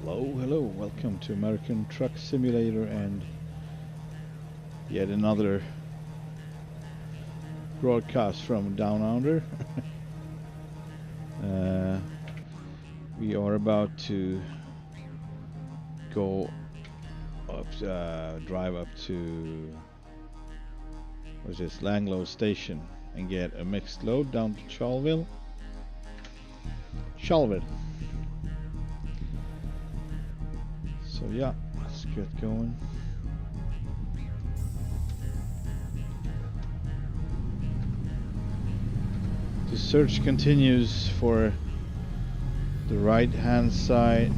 Hello, welcome to American Truck Simulator and yet another broadcast from Downunder. We are about to go up, drive up to what's this, Langlo Station and get a mixed load down to Charleville. So yeah, let's get going. The search continues for the right hand side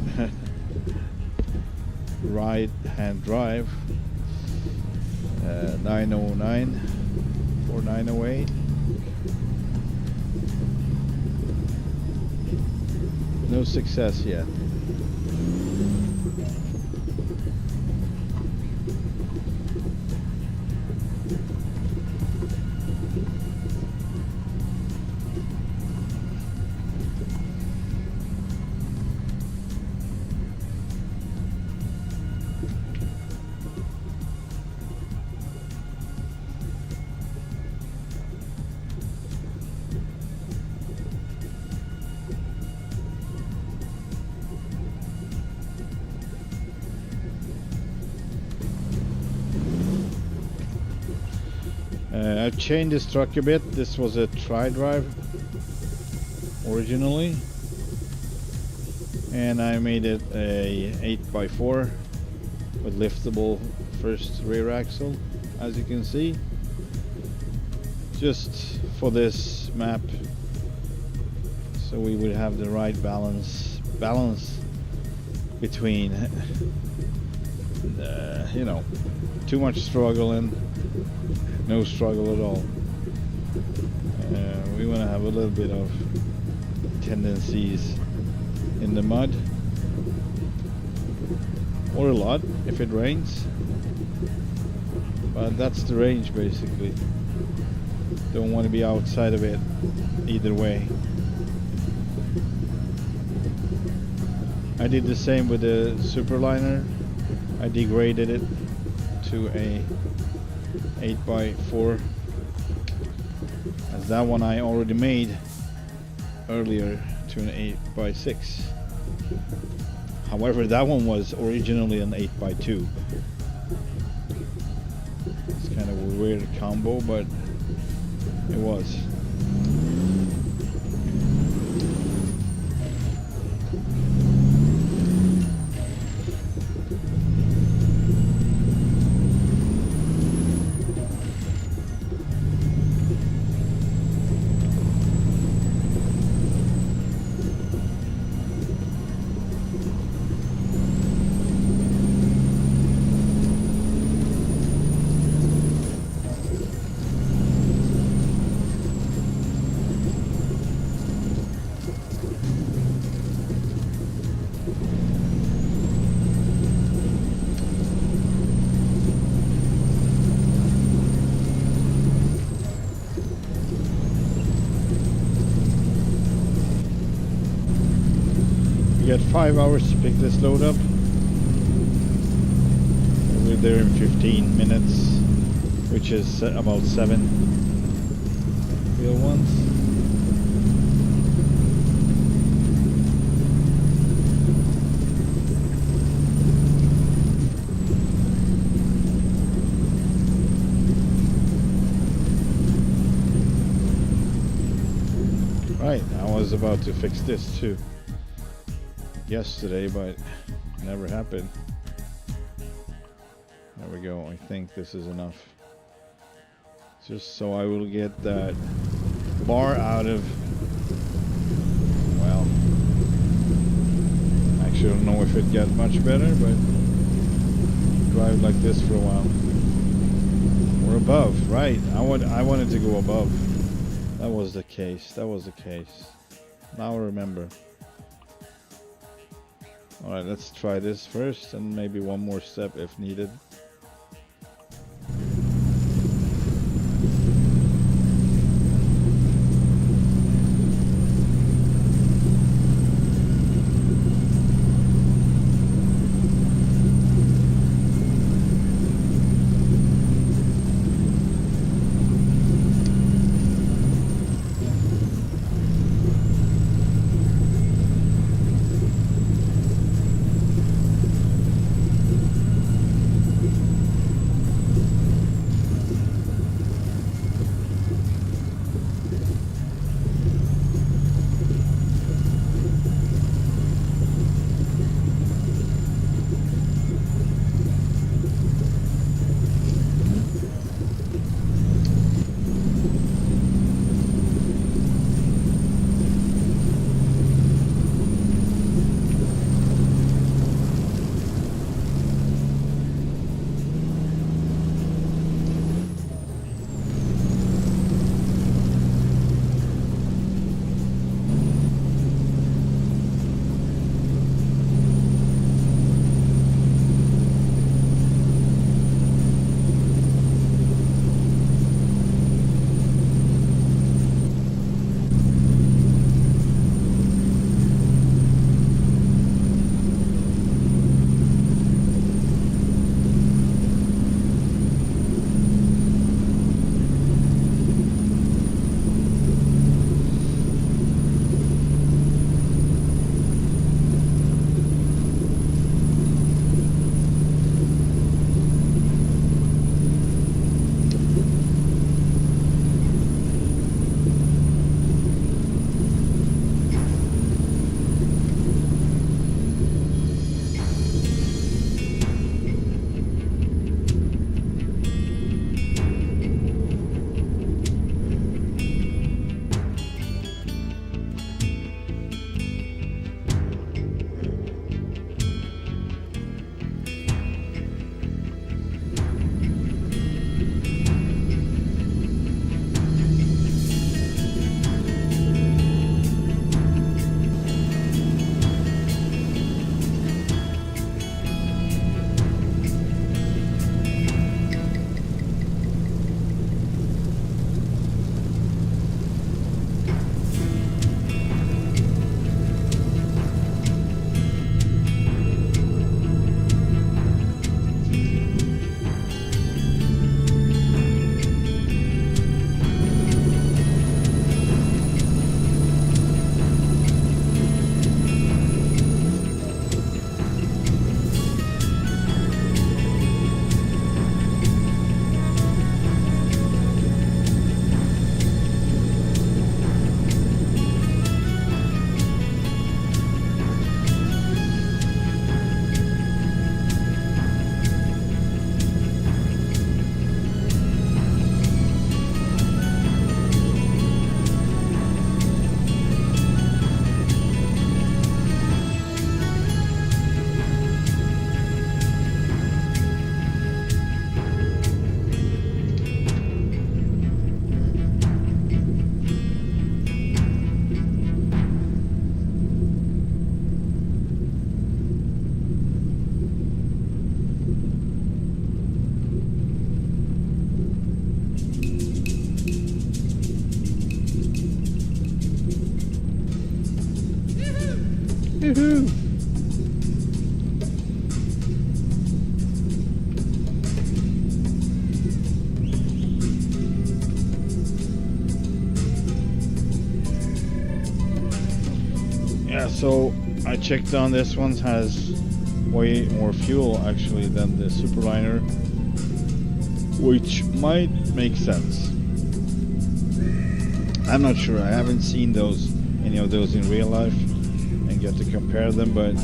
right hand drive 909 or 908. No success yet. I've changed this truck a bit. This was a tri-drive originally, and I made it a 8x4 with liftable first rear axle, as you can see, just for this map, so we would have the right balance between you know, too much struggle and no struggle at all. We want to have a little bit of tendencies in the mud, or a lot if it rains, but that's the range basically. Don't want to be outside of it either way. I did the same with the Superliner. I degraded it to a 8x4, as that one I already made earlier to an 8x6. However, that one was originally an 8x2. It's kind of a weird combo, but it was. We got 5 hours to pick this load up. We're there in 15 minutes, which is about 7 real ones. Right, I was about to fix this too yesterday, but never happened. There we go. I think this is enough, just so I will get that bar out of, well, actually I don't know if it got much better, but drive like this for a while, or above. Right, I wanted to go above. That was the case. Now I remember. Alright, let's try this first, and maybe one more step if needed. Yeah, so I checked on this one, has way more fuel actually than the Superliner, which might make sense. I'm not sure, I haven't seen any of those in real life and get to compare them, but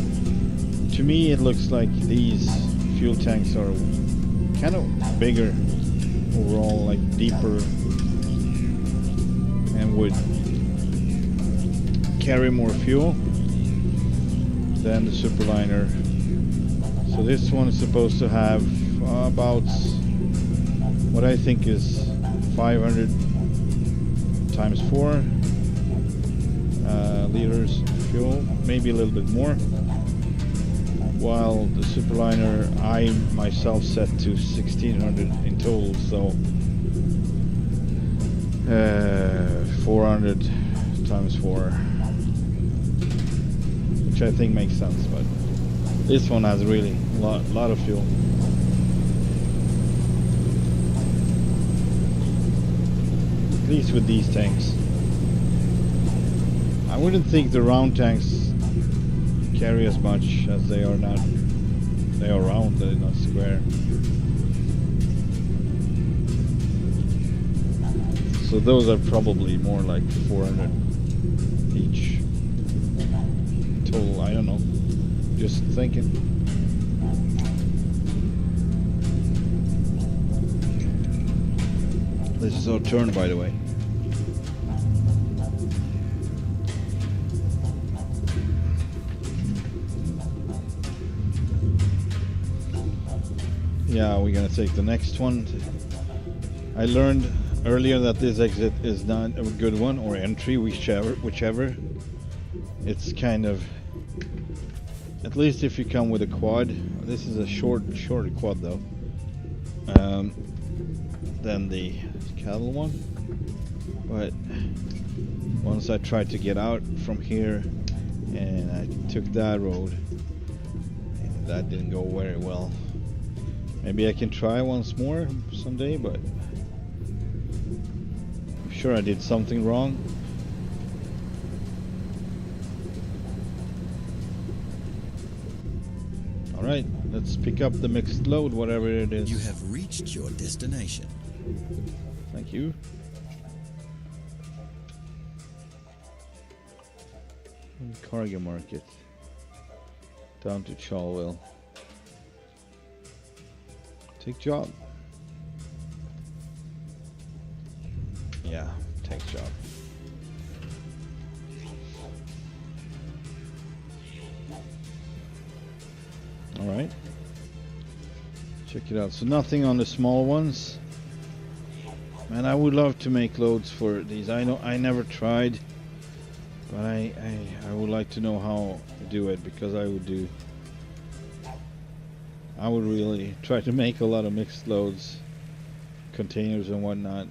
to me it looks like these fuel tanks are kind of bigger overall, like deeper, and would carry more fuel than the Superliner. So this one is supposed to have about what I think is 500 times 4 liters of fuel, maybe a little bit more, while the Superliner I myself set to 1600 in total, so 400 times 4, which I think makes sense, but this one has really a lot of fuel. At least with these tanks. I wouldn't think the round tanks carry as much, as they are not. They are round, they're not square. So those are probably more like 400 each total. I don't know. Just thinking. This is our turn, by the way. Yeah, we're gonna take the next one. I learned earlier that this exit is not a good one, or entry, whichever. It's kind of, at least if you come with a quad. This is a shorter quad though, than the cattle one. But once I tried to get out from here, and I took that road, and that didn't go very well. Maybe I can try once more someday, but I'm sure I did something wrong. Alright, let's pick up the mixed load, whatever it is. You have reached your destination. Thank you. Cargo Market. Down to Charleville. Take job. Yeah, take job. Alright. Check it out. So nothing on the small ones. Man, I would love to make loads for these. I know I never tried, but I would like to know how to do it, because I would really try to make a lot of mixed loads, containers and whatnot,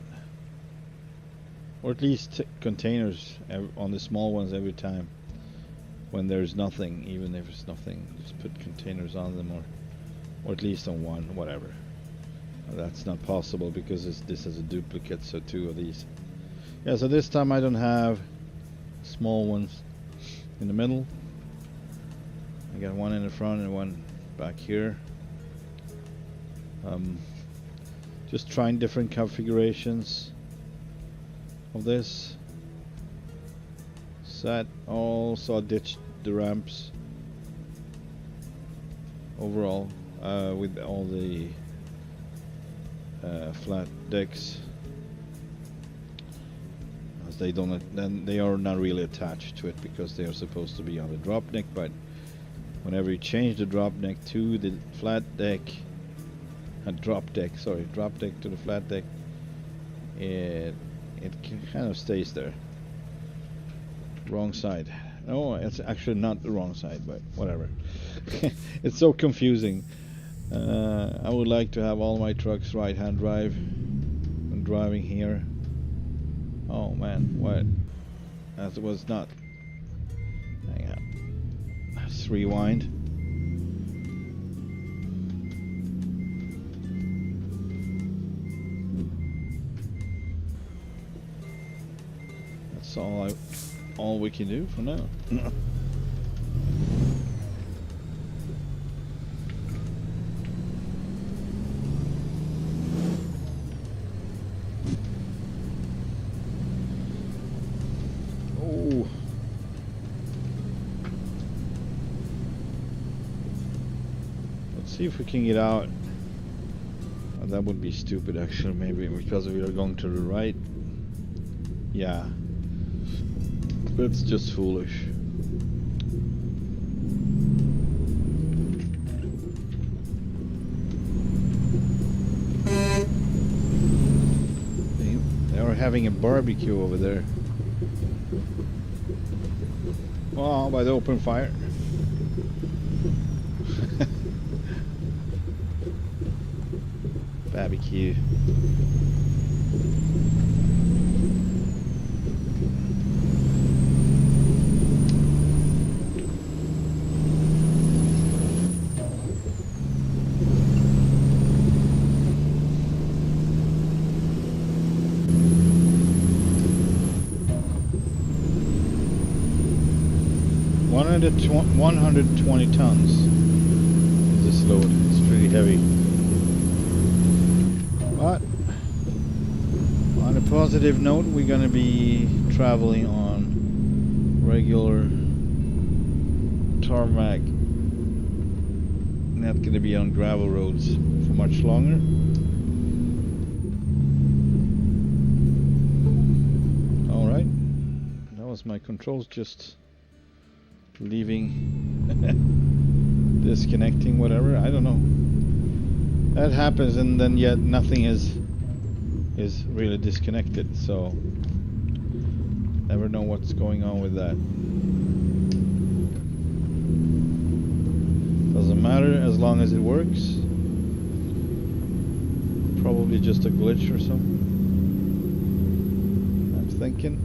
or at least containers on the small ones every time when there's nothing. Even if it's nothing, just put containers on them, or at least on one, whatever. That's not possible because this is a duplicate, so 2 of these. Yeah, so this time I don't have small ones in the middle. I got one in the front and one back here. Just trying different configurations of this. Also ditched the ramps overall, with all the flat decks, as they are not really attached to it because they are supposed to be on the drop deck. But whenever you change the drop deck to the flat deck, drop deck to the flat deck, it kind of stays there. Wrong side. No, it's actually not the wrong side, but whatever. It's so confusing. I would like to have all my trucks right-hand drive when driving here. Oh man, what? That was not. Hang on. Let's rewind. That's all we can do for now. See if we can get out. Oh, that would be stupid actually, maybe because we are going to the right. Yeah. It's just foolish. They are having a barbecue over there. Oh, by the open fire. Barbecue. $120 tons is this load. It's pretty heavy. But on a positive note, we're gonna be traveling on regular tarmac, not gonna be on gravel roads for much longer. All right, that was my controls just leaving, disconnecting, whatever. I don't know. That happens, and then yet nothing is really disconnected. So never know what's going on with that. Doesn't matter as long as it works. Probably just a glitch or something, I'm thinking.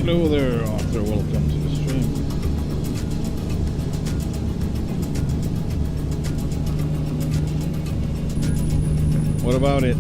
Hello there, Arthur. Welcome to the stream. What about it?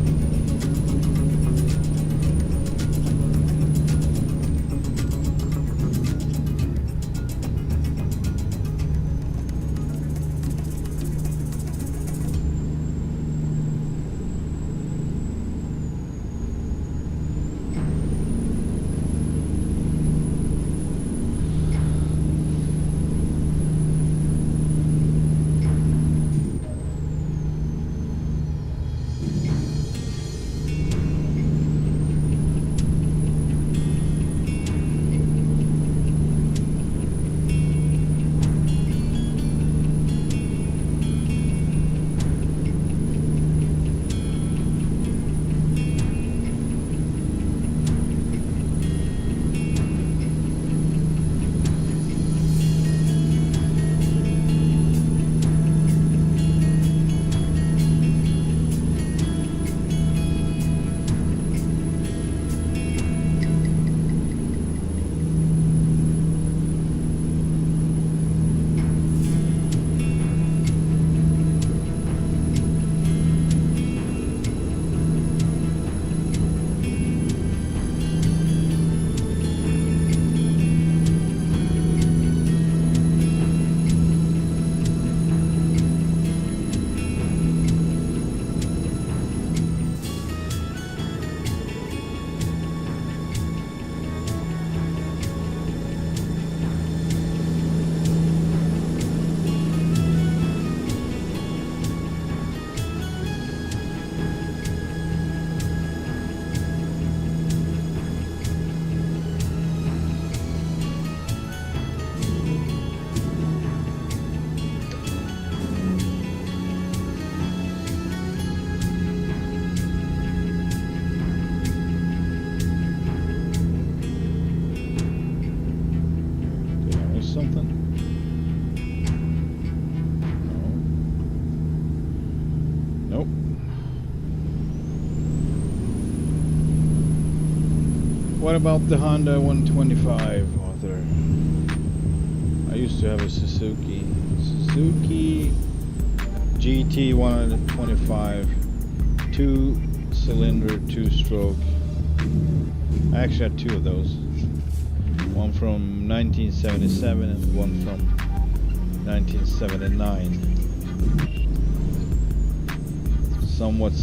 Something? No. Nope. What about the Honda 125, Arthur? I used to have a Suzuki GT 125 2-cylinder 2-stroke. I actually had two of those. One from 1977 and one from 1979. Somewhat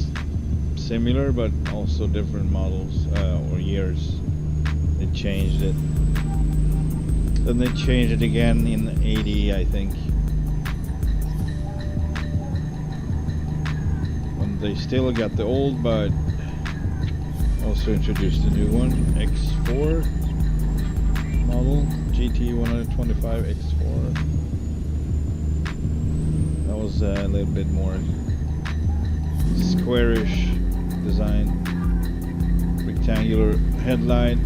similar, but also different models or years. They changed it. Then they changed it again in 80, I think. When they still got the old, but also introduced a new one, X4 model, GT 125 X4. That was a little bit more squarish design, rectangular headlight.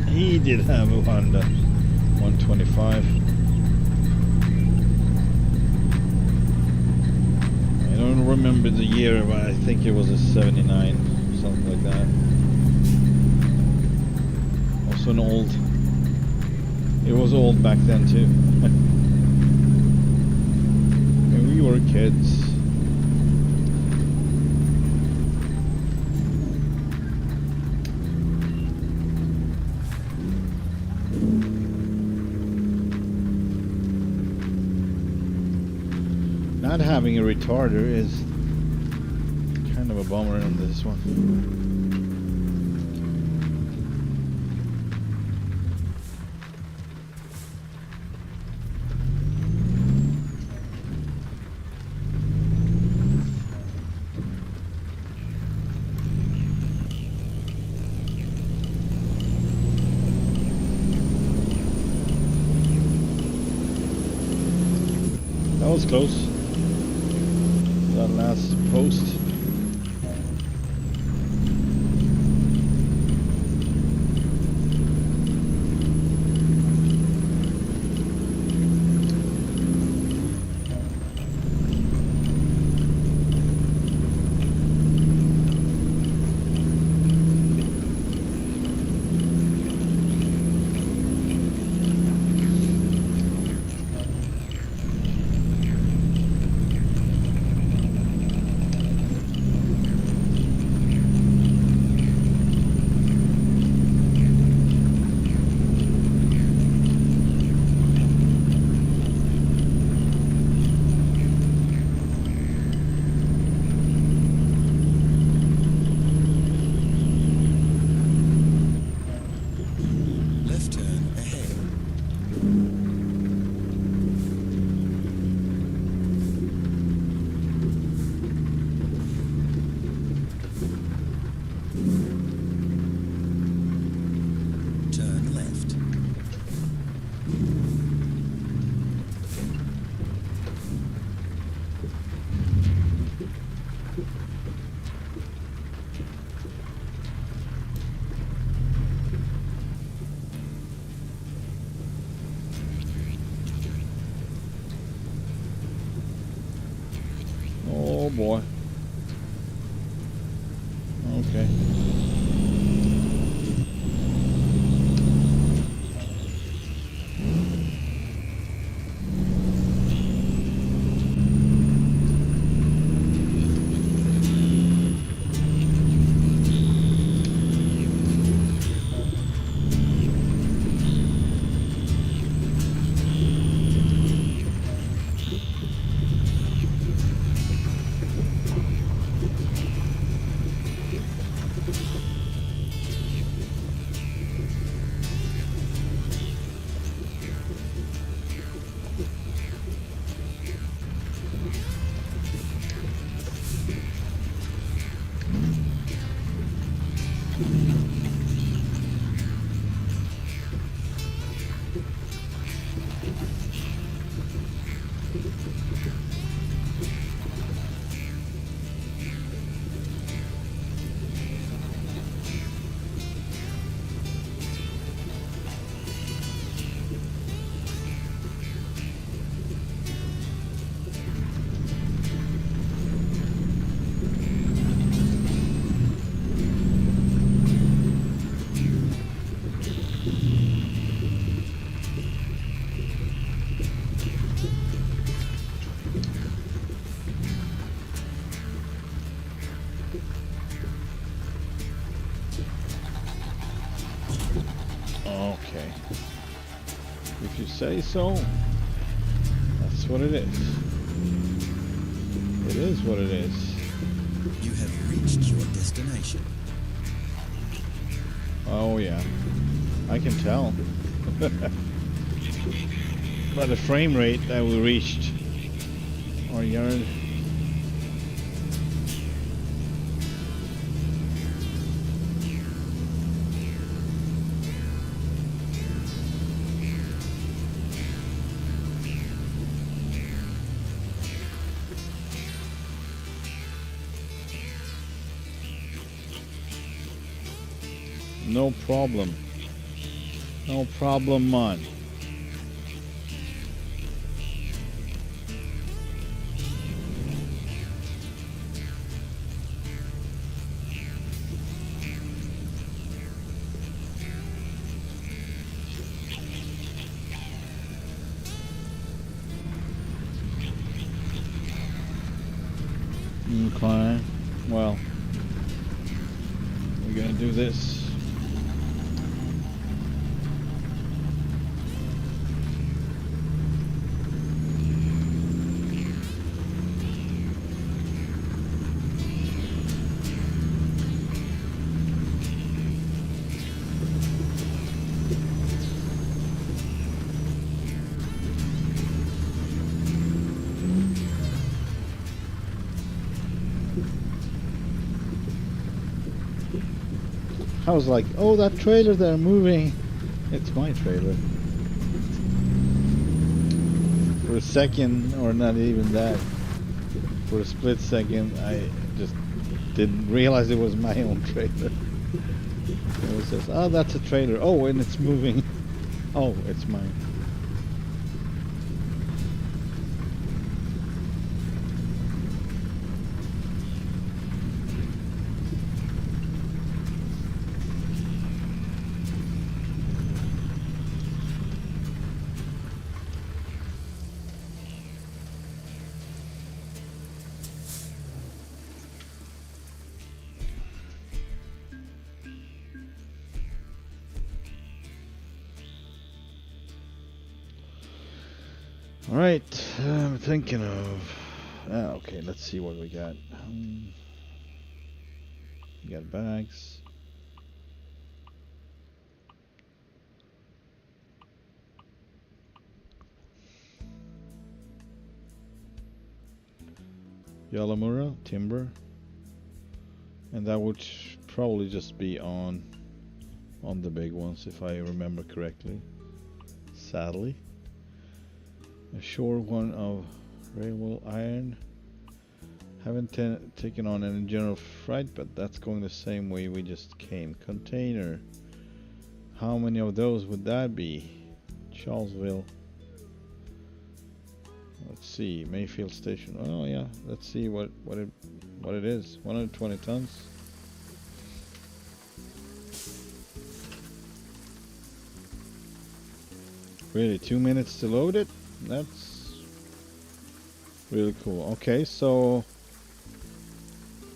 He did have a Honda 125. I don't remember the year, but I think it was a 79, something like that. Also an old. It was old back then too. When we were kids. Not having a retarder is kind of a bummer on this one. was close. That last post. Left turn ahead. Turn left. Oh boy. Okay. Okay. If you say so, that's what it is. It is what it is. You have reached your destination. Oh yeah, I can tell. By the frame rate that we reached our yard. No problem. No problem, man. Okay. Well, we're gonna do this. I was like, oh, that trailer there moving. It's my trailer. For a second, or not even that, for a split second, I just didn't realize it was my own trailer. It was just, oh, that's a trailer. Oh, and it's moving. Oh, it's mine. All right, I'm thinking of. Okay, let's see what we got. We got bags. Yalamura, timber. And that would probably just be on the big ones, if I remember correctly. Sadly. A short one of railway iron. Haven't taken on any general freight, but that's going the same way we just came. Container. How many of those would that be? Charlesville. Let's see. Mayfield Station. Oh yeah. Let's see what it is. 120 tons. Really, 2 minutes to load it? That's really cool. Okay, so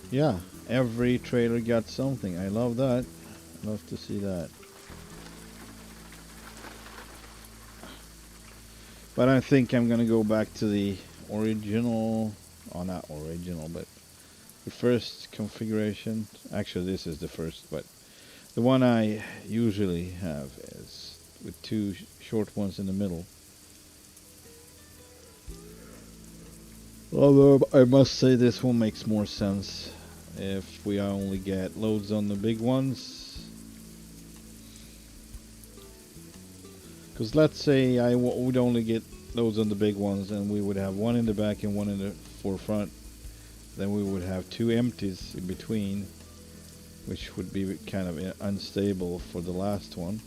yeah, every trailer got something. I love that. Love to see that. But I think I'm gonna go back to the original, or not original, but the first configuration. Actually, this is the first, but the one I usually have is with two short ones in the middle. Although I must say this one makes more sense if we only get loads on the big ones. Because let's say I would only get loads on the big ones, and we would have one in the back and one in the forefront. Then we would have two empties in between, which would be kind of unstable for the last one.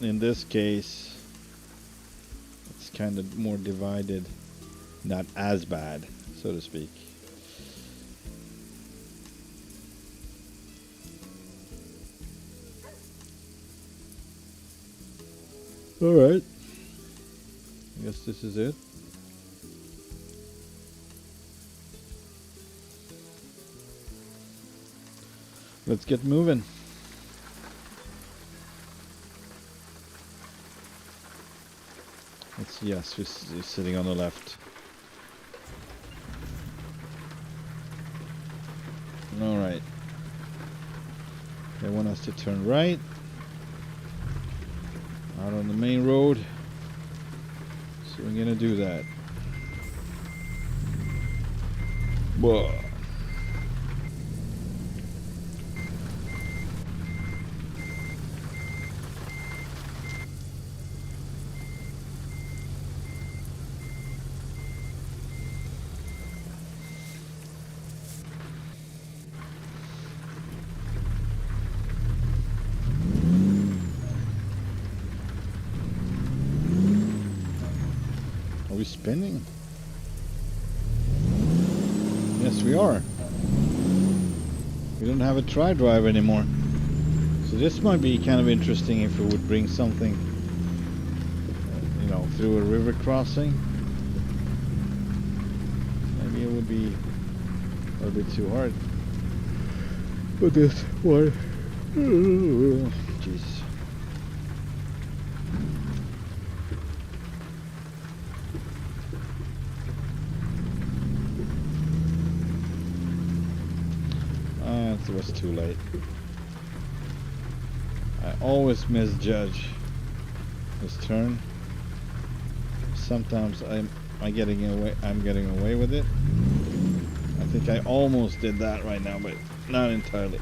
In this case, it's kind of more divided, not as bad, so to speak. Alright, I guess this is it. Let's get moving. Yes, he's sitting on the left. Alright. They want us to turn right. Out on the main road. So we're gonna do that. Whoa. Are we spinning? Yes, we are. We don't have a tri-drive anymore. So this might be kind of interesting if we would bring something, you know, through a river crossing. Maybe it would be a little bit too hard. But this one, Jesus. It was too late. I always misjudge this turn. Sometimes I'm getting away with it. I think I almost did that right now, but not entirely.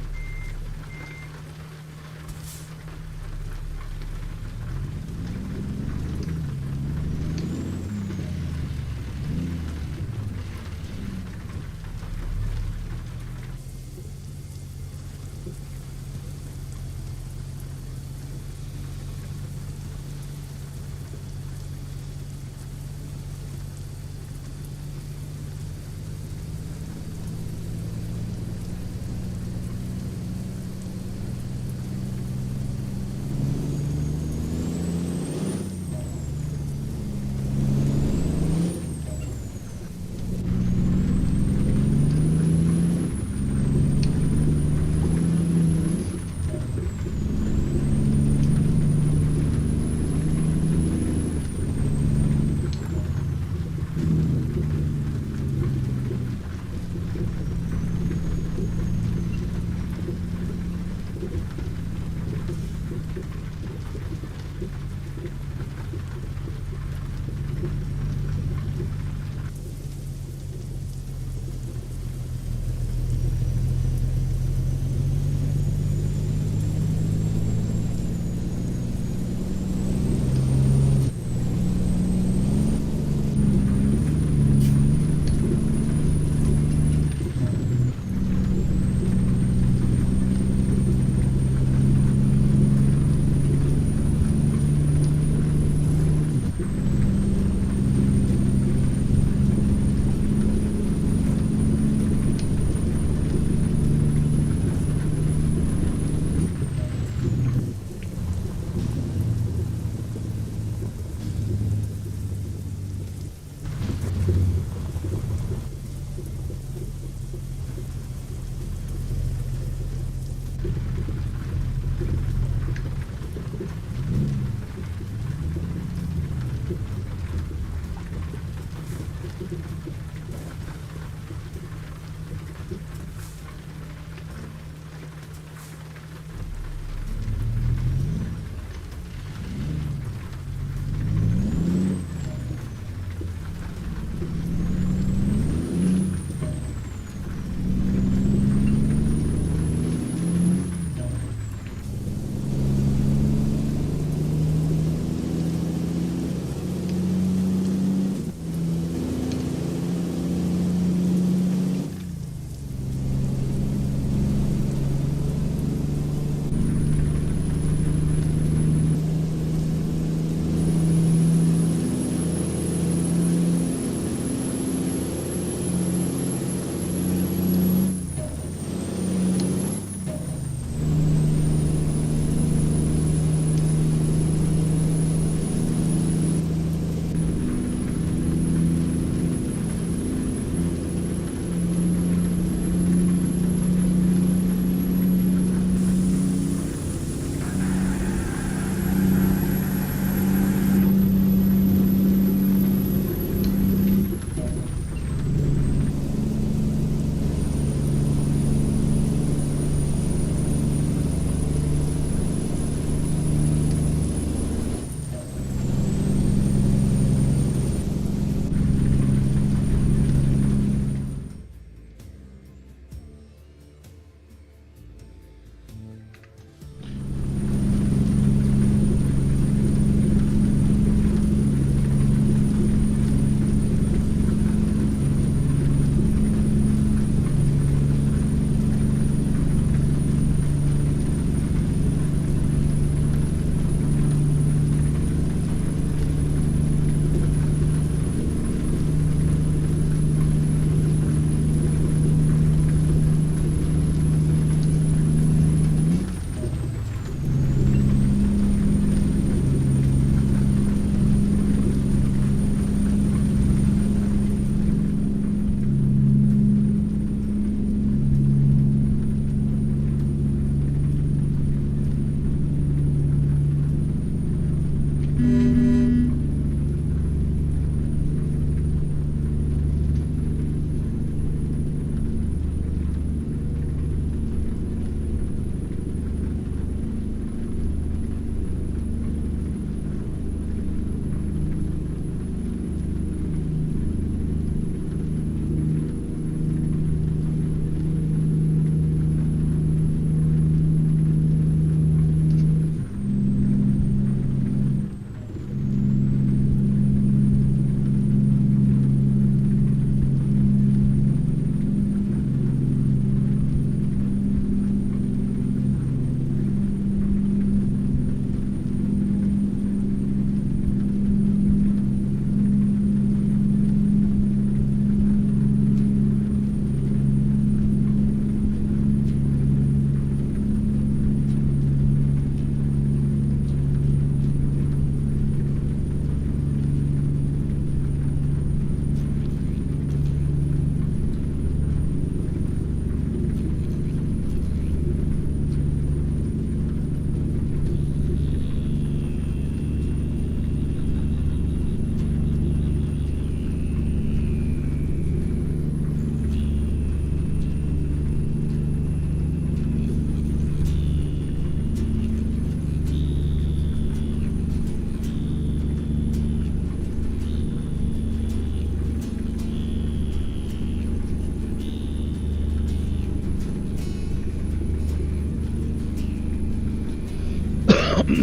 I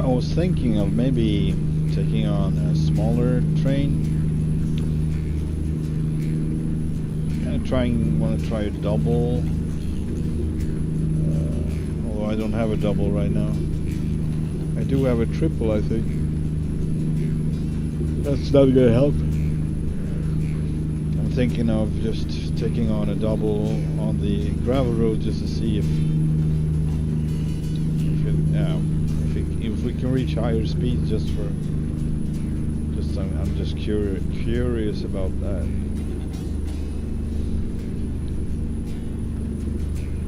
was thinking of maybe taking on a smaller train. Want to try a double. Although I don't have a double right now. I do have a triple, I think. That's not gonna help. I'm thinking of just taking on a double on the gravel road just to see if we can reach higher speeds I'm just curious about that.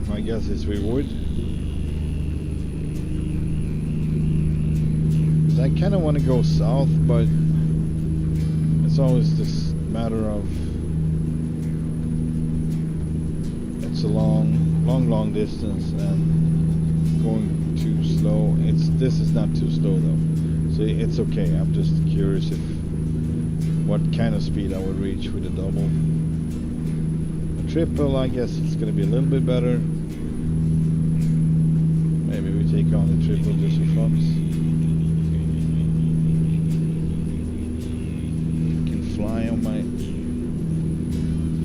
My guess is we would. I kind of want to go south, but it's always this matter of it's a long distance and going too slow. This is not too slow though, so it's okay. I'm just curious if what kind of speed I would reach with a double. A triple, I guess it's going to be a little bit better. Maybe we take on the triple just for fun. Can fly on my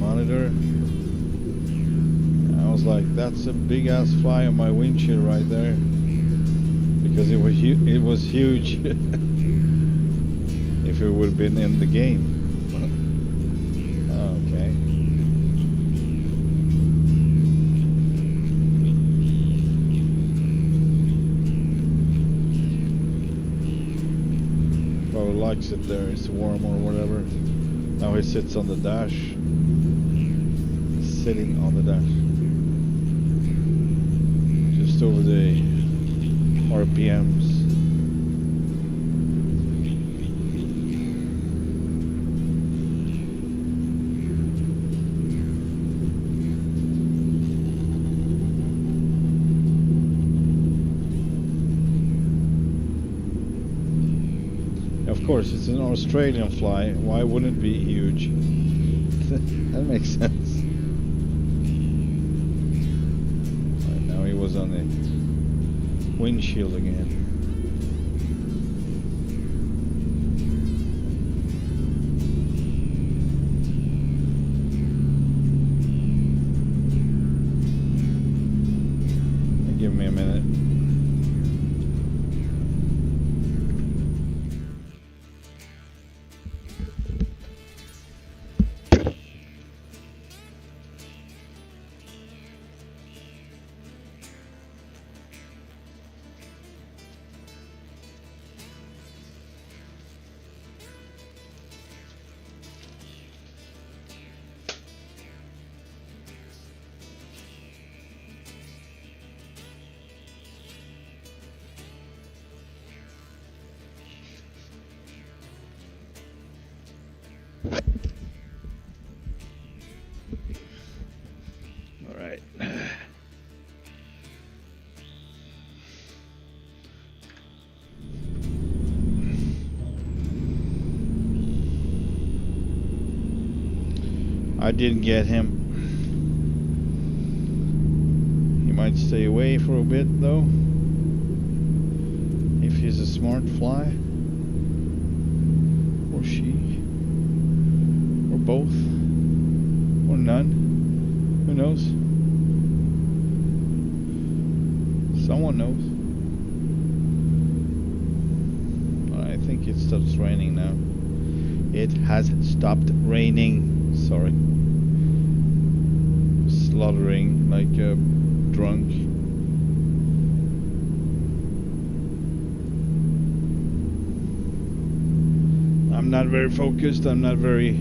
monitor. I was like, that's a big ass fly on my windshield right there, because it was huge. If it would have been in the game. Okay. Probably likes it there. It's warm or whatever. Now he sits on the dash. Sitting on the dash. Just over the RPMs. Of course, it's an Australian fly. Why wouldn't it be huge? That makes sense. Right, now he was on the windshield again. Give me a minute. I didn't get him. He might stay away for a bit though, if he's a smart fly, or she, or both, or none. Who knows? Someone knows. I think it stops raining now. It has stopped raining. Sorry. Slaughtering like a drunk. I'm not very focused. I'm not very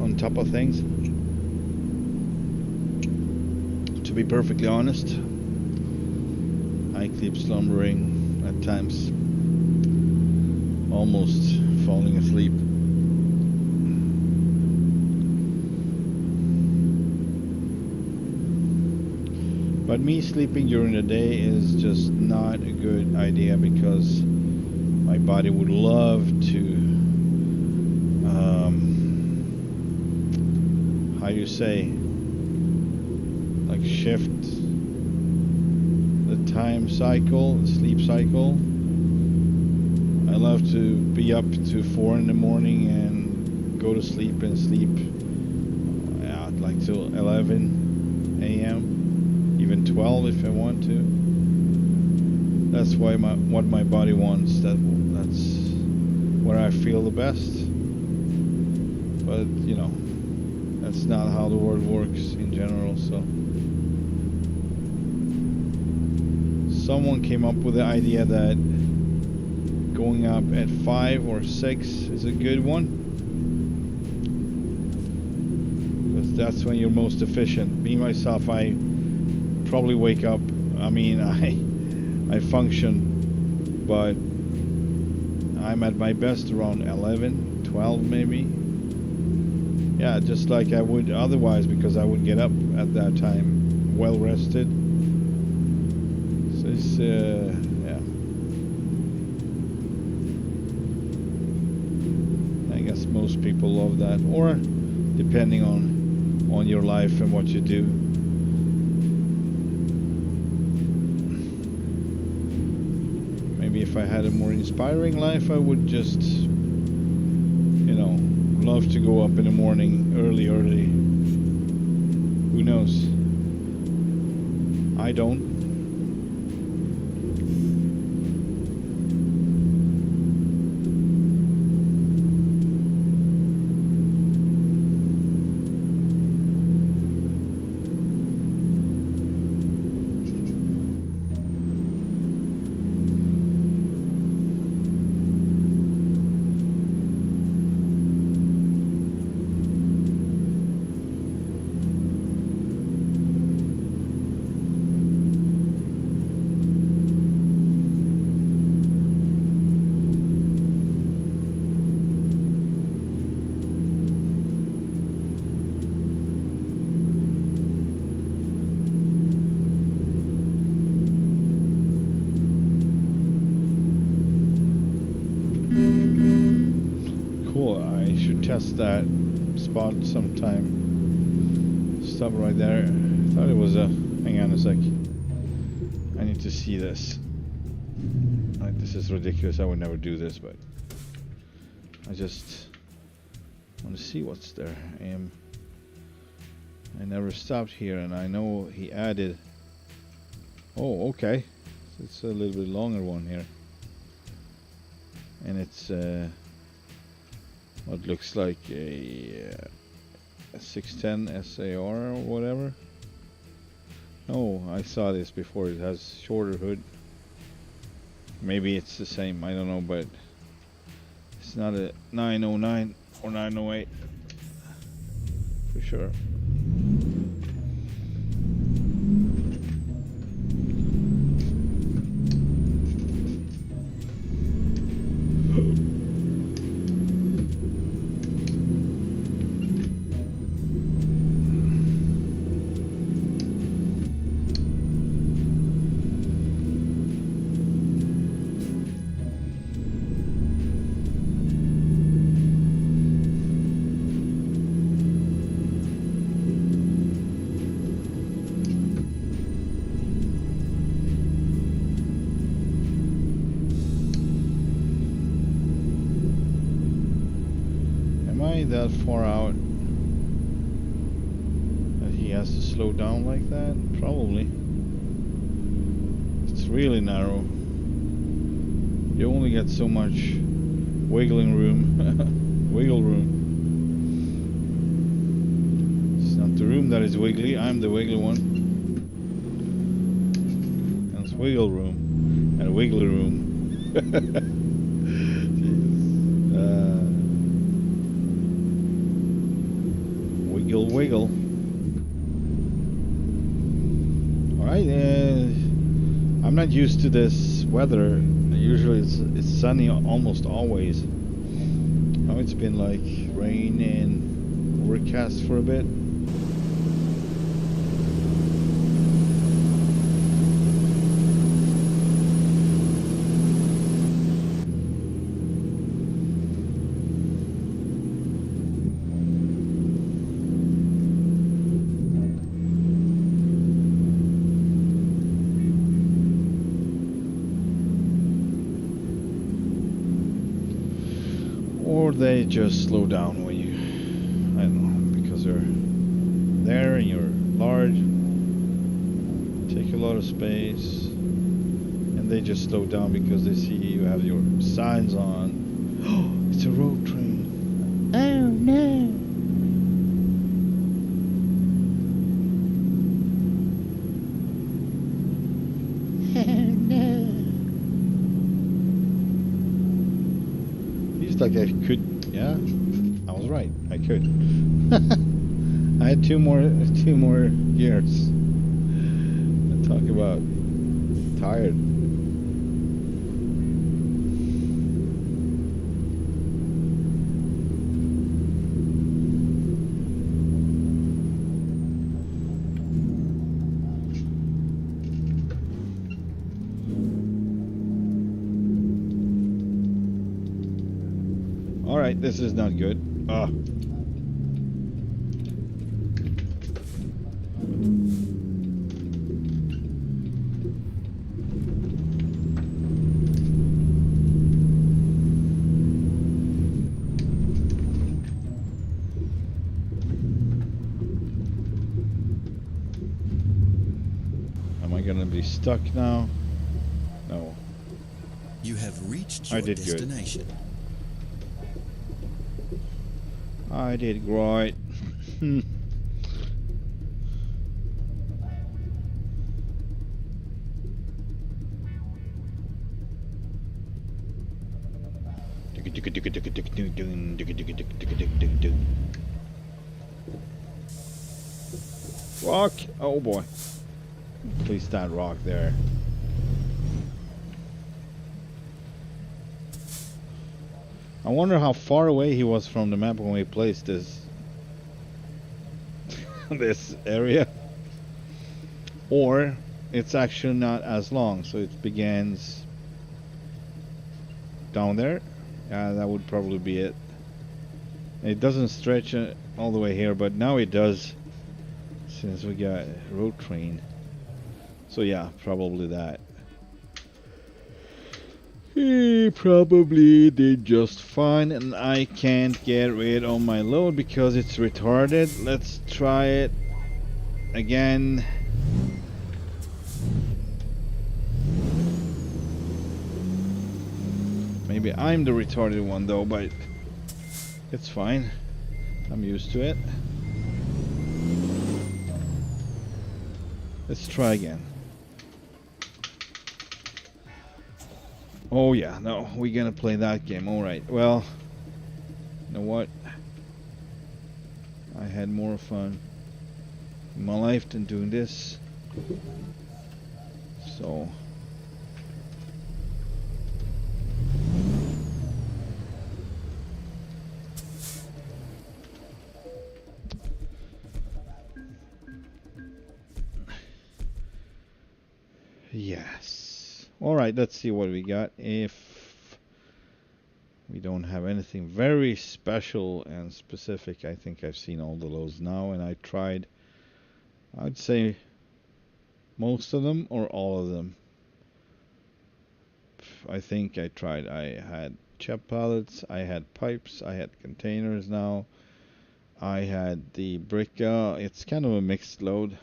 on top of things. To be perfectly honest, I keep slumbering at times, almost falling asleep. But me sleeping during the day is just not a good idea, because my body would love to how you say, like shift the time cycle, the sleep cycle. I love to be up to 4 in the morning and go to sleep and sleep like till 11 a.m. even 12 if I want to. That's why what my body wants. That's where I feel the best. But you know, that's not how the world works in general. So someone came up with the idea that going up at 5 or 6 is a good one, because that's when you're most efficient. Me myself, I probably wake up, I mean, I function, but I'm at my best around 11, 12 maybe. Yeah, just like I would otherwise, because I would get up at that time well rested. So it's yeah, I guess most people love that, or depending on your life and what you do. Maybe if I had a more inspiring life, I would just, you know, love to go up in the morning early. Who knows? I don't. Test that spot sometime. Stop right there. I thought it was a. Hang on a sec. I need to see this. Like, this is ridiculous. I would never do this, but I just want to see what's there. I never stopped here, and I know he added. Oh, okay. So it's a little bit longer one here, and it's. What looks like a 610 SAR or whatever. Oh, I saw this before. It has shorter hood. Maybe it's the same. I don't know, but it's not a 909 or 908 for sure. That far out that he has to slow down like that? Probably. It's really narrow. You only get so much wiggling room. Wiggle room. It's not the room that is wiggly, I'm the wiggly one. That's wiggle room and wiggly room. Wiggle. Alright, I'm not used to this weather. Usually it's sunny almost always. Now it's been like rain and overcast for a bit. they just slow down when you, I don't know, because they're there and you're large, take a lot of space, and they just slow down because they see you have your signs on. Oh, it's a road train. Oh no. Oh no. Feels like I could, yeah, I was right, I could. I had two more years. Talk about tired. All right, this is not good. Ah. Am I gonna be stuck now? No. You have reached I your did good. destination. I did great. Rock! Oh boy. Please stand rock there. I wonder how far away he was from the map when we placed this this area. Or it's actually not as long, so it begins down there. That would probably be it. It doesn't stretch all the way here, but now it does, since we got road train. So yeah, probably that. He probably did just fine, and I can't get rid of my load because it's retarded. Let's try it again. Maybe I'm the retarded one though, but it's fine. I'm used to it. Let's try again. Oh yeah, no, we're gonna play that game. Alright, well, you know what? I had more fun in my life than doing this. So yes. Alright, let's see what we got. If we don't have anything very special and specific, I think I've seen all the lows now, and I tried, I'd say, most of them or all of them. I think I tried. I had chip pallets, I had pipes, I had containers now. I had the bricka. It's kind of a mixed load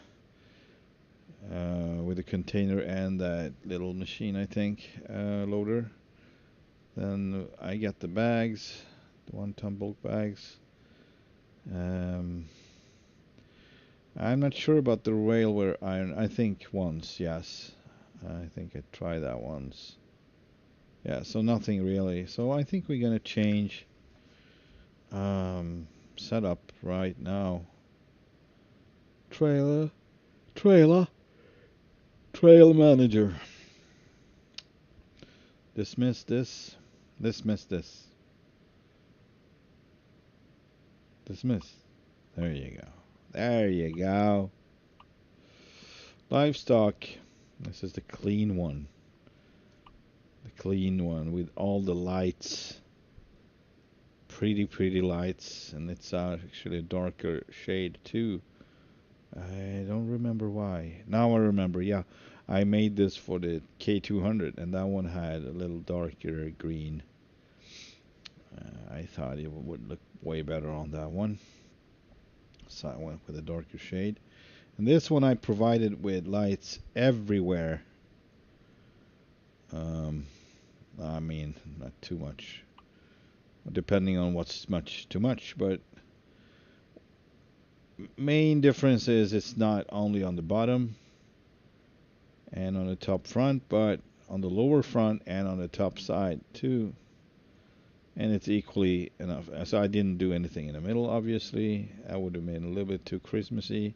with a container and that little machine, I think, loader. Then I got the bags, the 1-ton bulk bags. I'm not sure about the railway iron. I think once, yes. I think I tried that once. Yeah, so nothing really. So I think we're gonna change setup right now. Trail manager. Dismiss this. Dismiss this. Dismiss. There you go. There you go. Livestock. This is the clean one. The clean one with all the lights. Pretty lights. And it's actually a darker shade too. I don't remember why. Now I remember, yeah. I made this for the K200 and that one had a little darker green. I thought it would look way better on that one, so I went with a darker shade. And this one I provided with lights everywhere. Um, I mean, not too much, depending on what's much too much, but main difference is it's not only on the bottom and on the top front, but on the lower front and on the top side too. And it's equally enough. So I didn't do anything in the middle, obviously. I would have made it a little bit too Christmassy.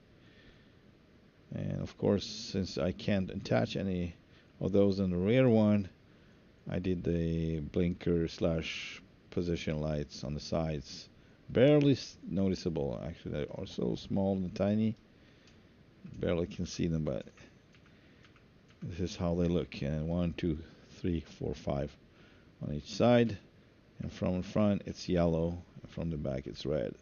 And of course, since I can't attach any of those in the rear one, I did the blinker slash position lights on the sides. Barely noticeable, actually. They are so small and tiny. Barely can see them, but this is how they look. And 1, 2, 3, 4, 5 on each side. And from the front, it's yellow. And from the back, it's red.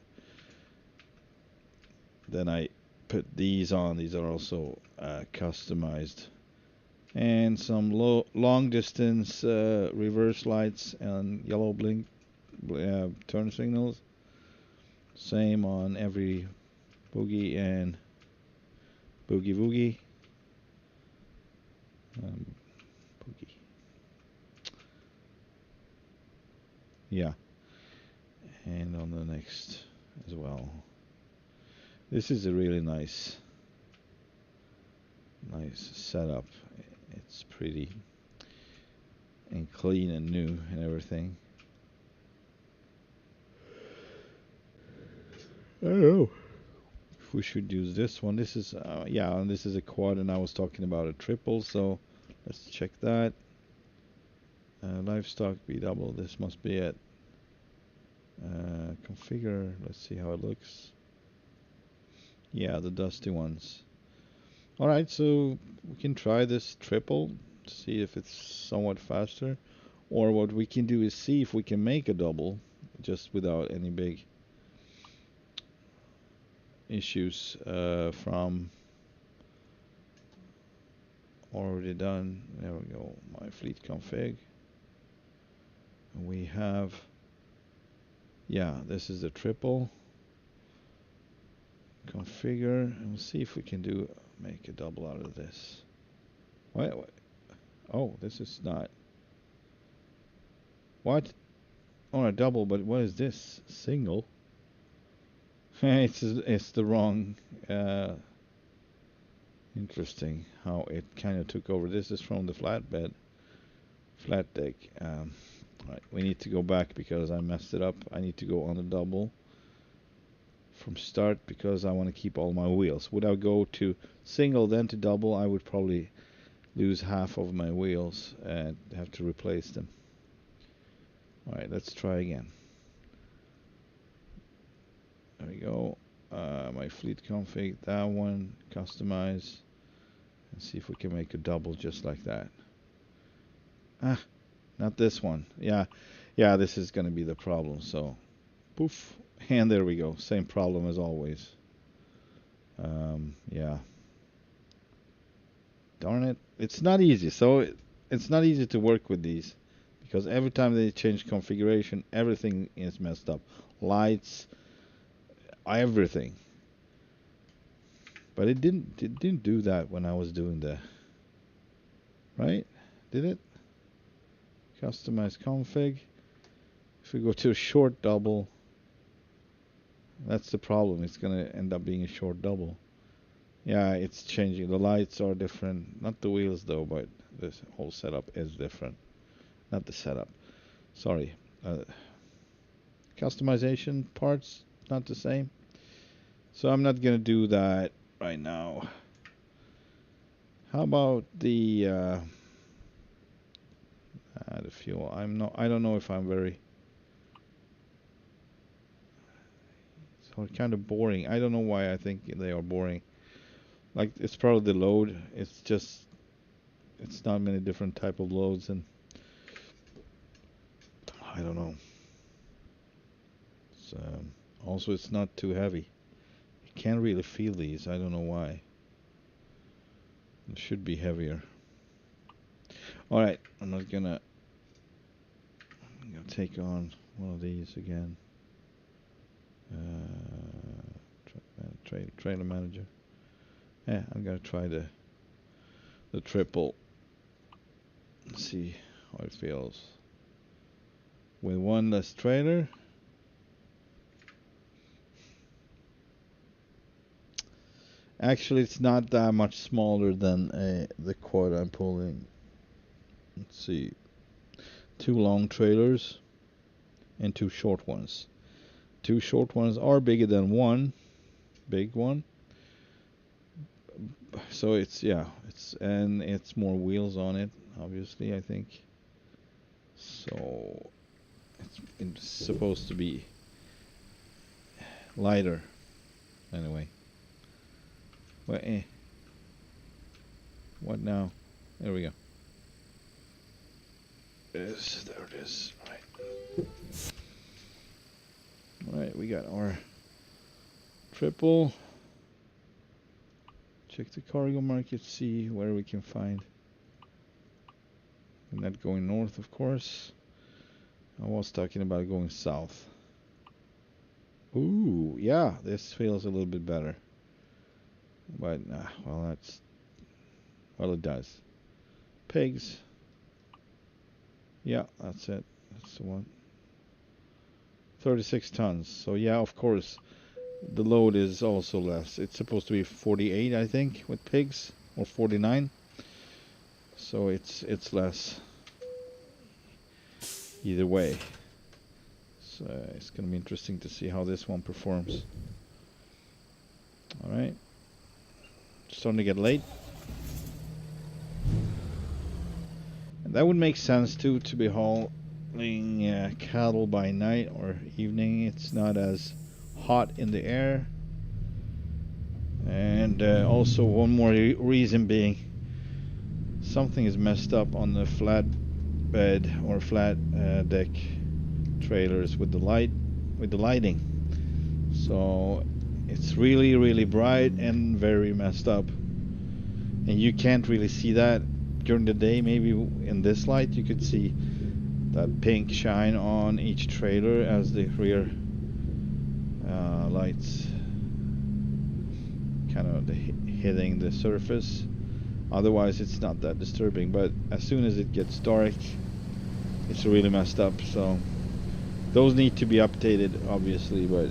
Then I put these on. These are also customized. And some long distance reverse lights and yellow blink turn signals. Same on every boogie and boogie woogie. Boogie. Yeah. And on the next as well. This is a really nice setup. It's pretty and clean and new and everything. I don't know if we should use this one. This is yeah, and this is a quad, and I was talking about a triple, so let's check that. Livestock B double. This must be it. Configure. Let's see how it looks. Yeah, the dusty ones. Alright, so we can try this triple, see if it's somewhat faster. Or what we can do is see if we can make a double, just without any big issues from already done. There we go, my fleet config. We have, yeah, this is the triple. Configure, and we'll see if we can make a double out of this. What? Oh, this is not. What? Oh, a double, but what is this? Single? It's the wrong. Interesting how it kind of took over. This is from the flat deck. Right, we need to go back because I messed it up. I need to go on the double from start because I want to keep all my wheels. Would I go to single then to double, I would probably lose half of my wheels and have to replace them. Alright, let's try again. There we go. My fleet config, that one, customize, and see if we can make a double just like that. Ah, not this one. Yeah, this is going to be the problem. So, poof, and there we go. Same problem as always. Yeah. Darn it. It's not easy. So, it's not easy to work with these because every time they change configuration, everything is messed up. Lights, everything. But it didn't do that when I was doing the right? Did it? Customize config. If we go to a short double, that's the problem. It's gonna end up being a short double. Yeah, it's changing. The lights are different. Not the wheels though, but this whole setup is different. Not the setup. Sorry. Customization parts not the same. So I'm not gonna do that right now. How about the fuel? I don't know if I'm very. So kind of boring. I don't know why I think they are boring. Like it's probably the load. It's not many different type of loads, and I don't know. It's, also, it's not too heavy. You can't really feel these. I don't know why. It should be heavier. All right, I'm gonna take on one of these again. Trailer manager. Yeah, I'm gonna try the triple. See how it feels with one less trailer. Actually, it's not that much smaller than the quad I'm pulling. Let's see, 2 long trailers and 2 short ones. 2 short ones are bigger than one big one. So it's it's more wheels on it, obviously, I think. So it's supposed to be lighter anyway. Well, what now? There we go. There it is. Alright, we got our triple. Check the cargo market, see where we can find. I'm not going north, of course. I was talking about going south. Ooh, yeah, this feels a little bit better. But, well, it does. Pigs. Yeah, that's it. That's the one. 36 tons. So, yeah, of course, the load is also less. It's supposed to be 48, I think, with pigs, or 49. So it's less. Either way. So it's going to be interesting to see how this one performs. All right. Starting to get late. And that would make sense too, to be hauling cattle by night or evening. It's not as hot in the air. And also one more reason being, something is messed up on the flat bed or flat deck trailers with the lighting. So it's really bright and very messed up, and you can't really see that during the day. Maybe in this light you could see that pink shine on each trailer as the rear lights kind of hitting the surface. Otherwise it's not that disturbing, but as soon as it gets dark it's really messed up. So those need to be updated, obviously, but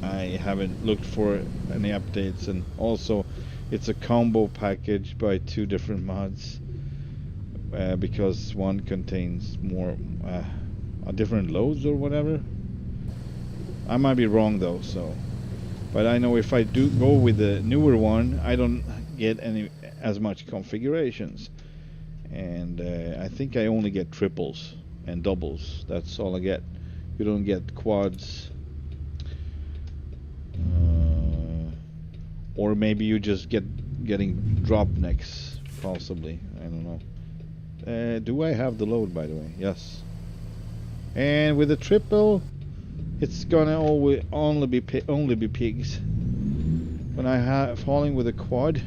I haven't looked for any updates. And also it's a combo package by 2 different mods, because one contains more different loads or whatever. I might be wrong though, so, but I know if I do go with the newer one I don't get as much configurations, and I think I only get triples and doubles. That's all I get. You don't get quads, or maybe you just getting drop necks, possibly. I don't know. Do I have the load, by the way? Yes. And with the triple, it's gonna only be pigs. When I have hauling with a quad,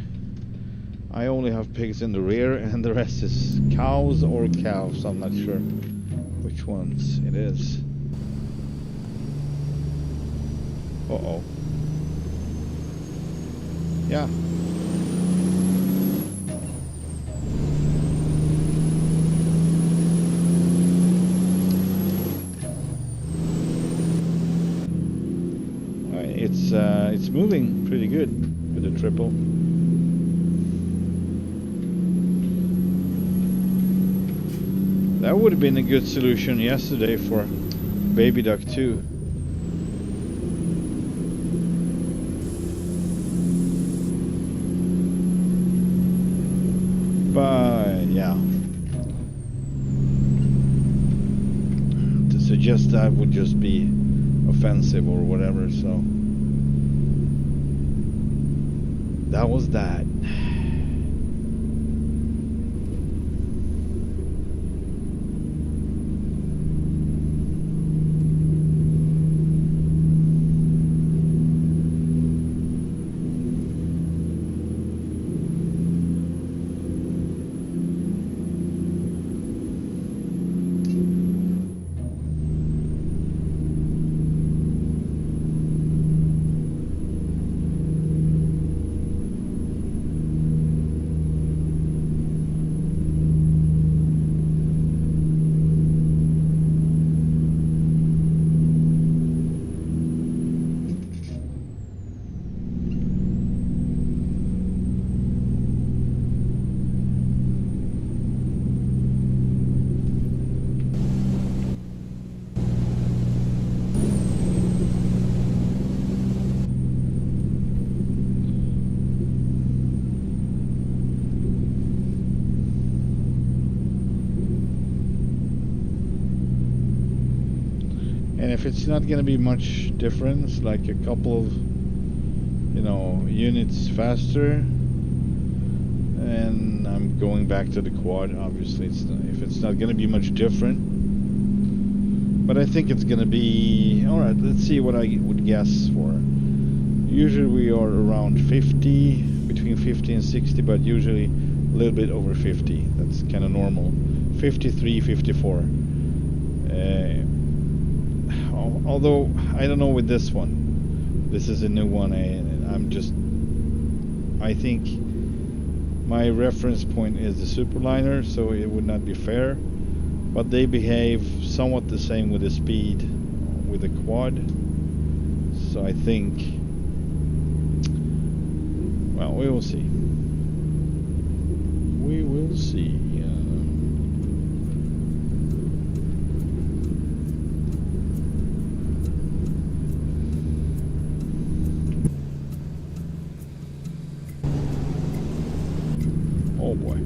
I only have pigs in the rear, and the rest is cows or calves. I'm not sure which ones it is. Uh-oh. Yeah. It's moving pretty good with the triple. That would have been a good solution yesterday for Baby Duck 2. But yeah, to suggest that would just be offensive or whatever, so that was that. And if it's not gonna be much difference, like a couple of, you know, units faster, and I'm going back to the quad. Obviously, if it's not gonna be much different, but I think it's gonna be all right. Let's see what I would guess for. Usually we are around 50, between 50 and 60, but usually a little bit over 50. That's kind of normal. 53, 54. Although I don't know with this one. This is a new one, and I think my reference point is the Superliner, so it would not be fair. But they behave somewhat the same with the speed with the quad. So I think, well, we will see. We will see. Oh boy.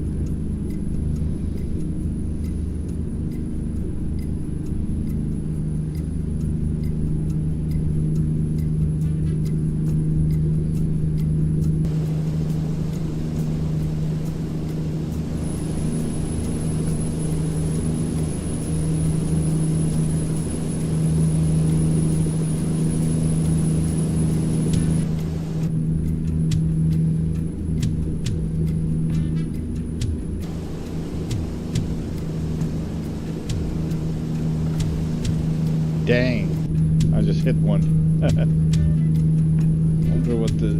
Dang, I just hit one. Wonder what the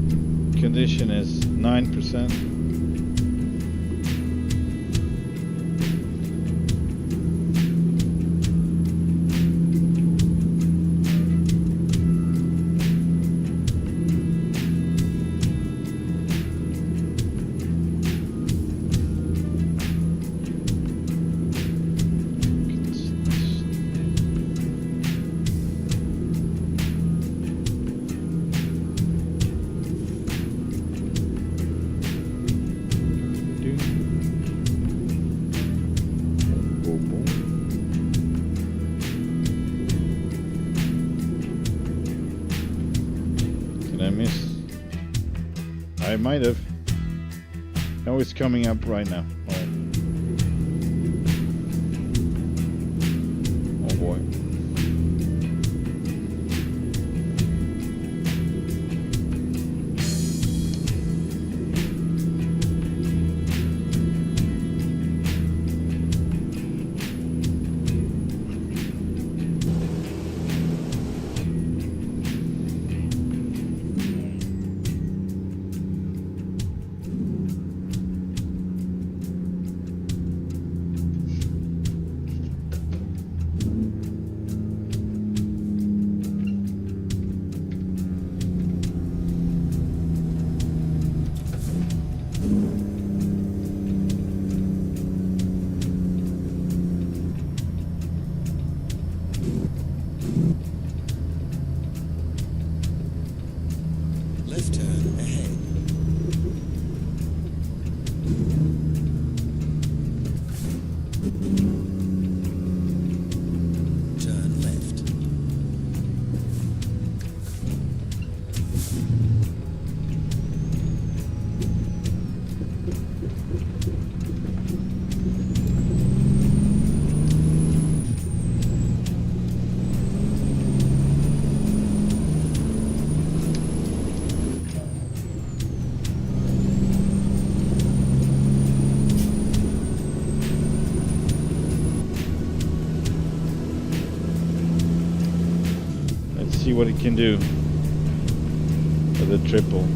condition is. 9%. I might have. No, it's coming up right now. Oh boy. Left turn ahead. Turn left. See what it can do for the triple.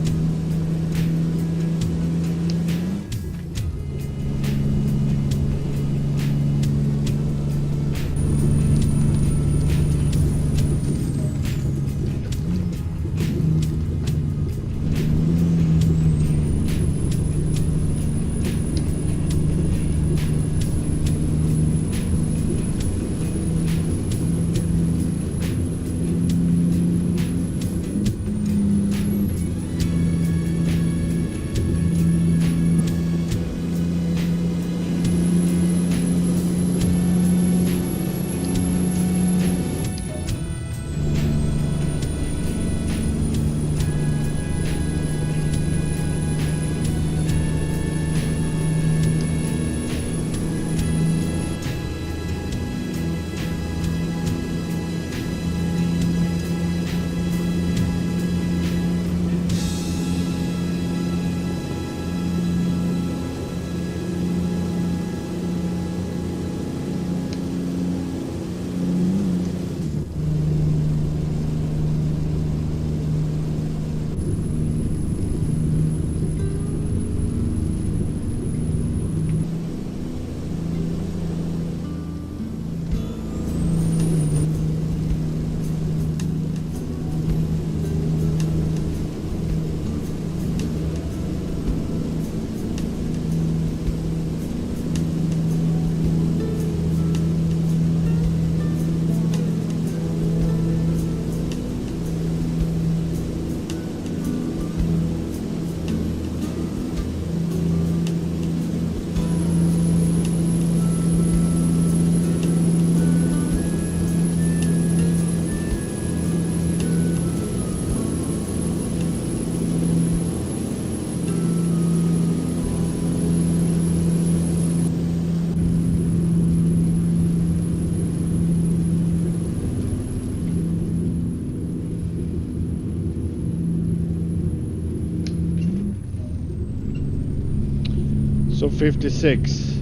So 56.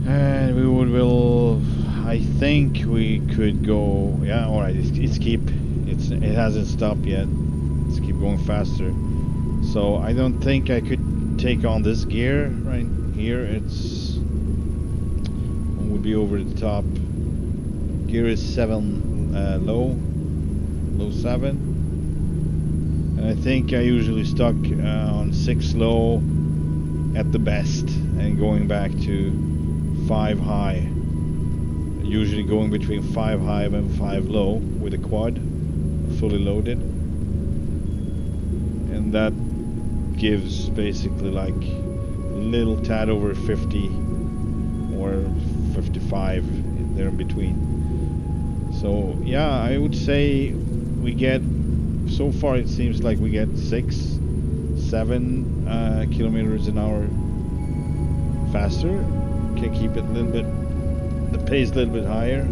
And we will, I think we could go, yeah, alright, it's it hasn't stopped yet. Let's keep going faster. So I don't think I could take on this gear right here. It would be over the top. Gear is 7 low 7. And I think I usually stuck on 6 low at the best and going back to 5 high, usually going between 5 high and 5 low with a quad fully loaded, and that gives basically like a little tad over 50 or 55 there in between. So yeah, I would say we get, so far it seems like we get 6-7 kilometers an hour faster. Can keep it a little bit, the pace a little bit higher.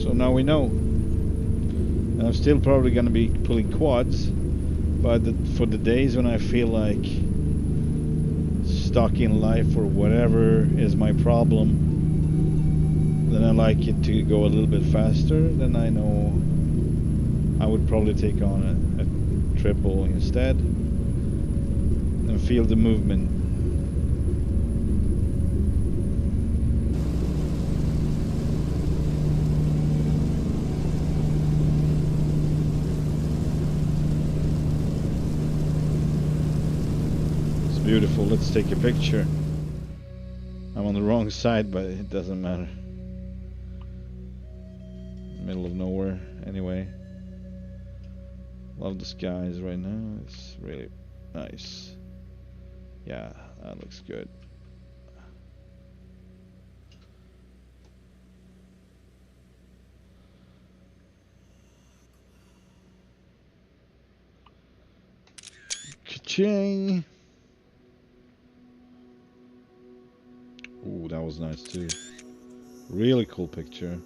So now we know. And I'm still probably going to be pulling quads, but for the days when I feel like stuck in life or whatever is my problem, then I like it to go a little bit faster. Then I know I would probably take on a triple instead and feel the movement. Beautiful. Let's take a picture. I'm on the wrong side, but it doesn't matter. Middle of nowhere anyway. Love the skies right now. It's really nice. Yeah, that looks good. Ka-ching! Ooh, that was nice too. Really cool picture.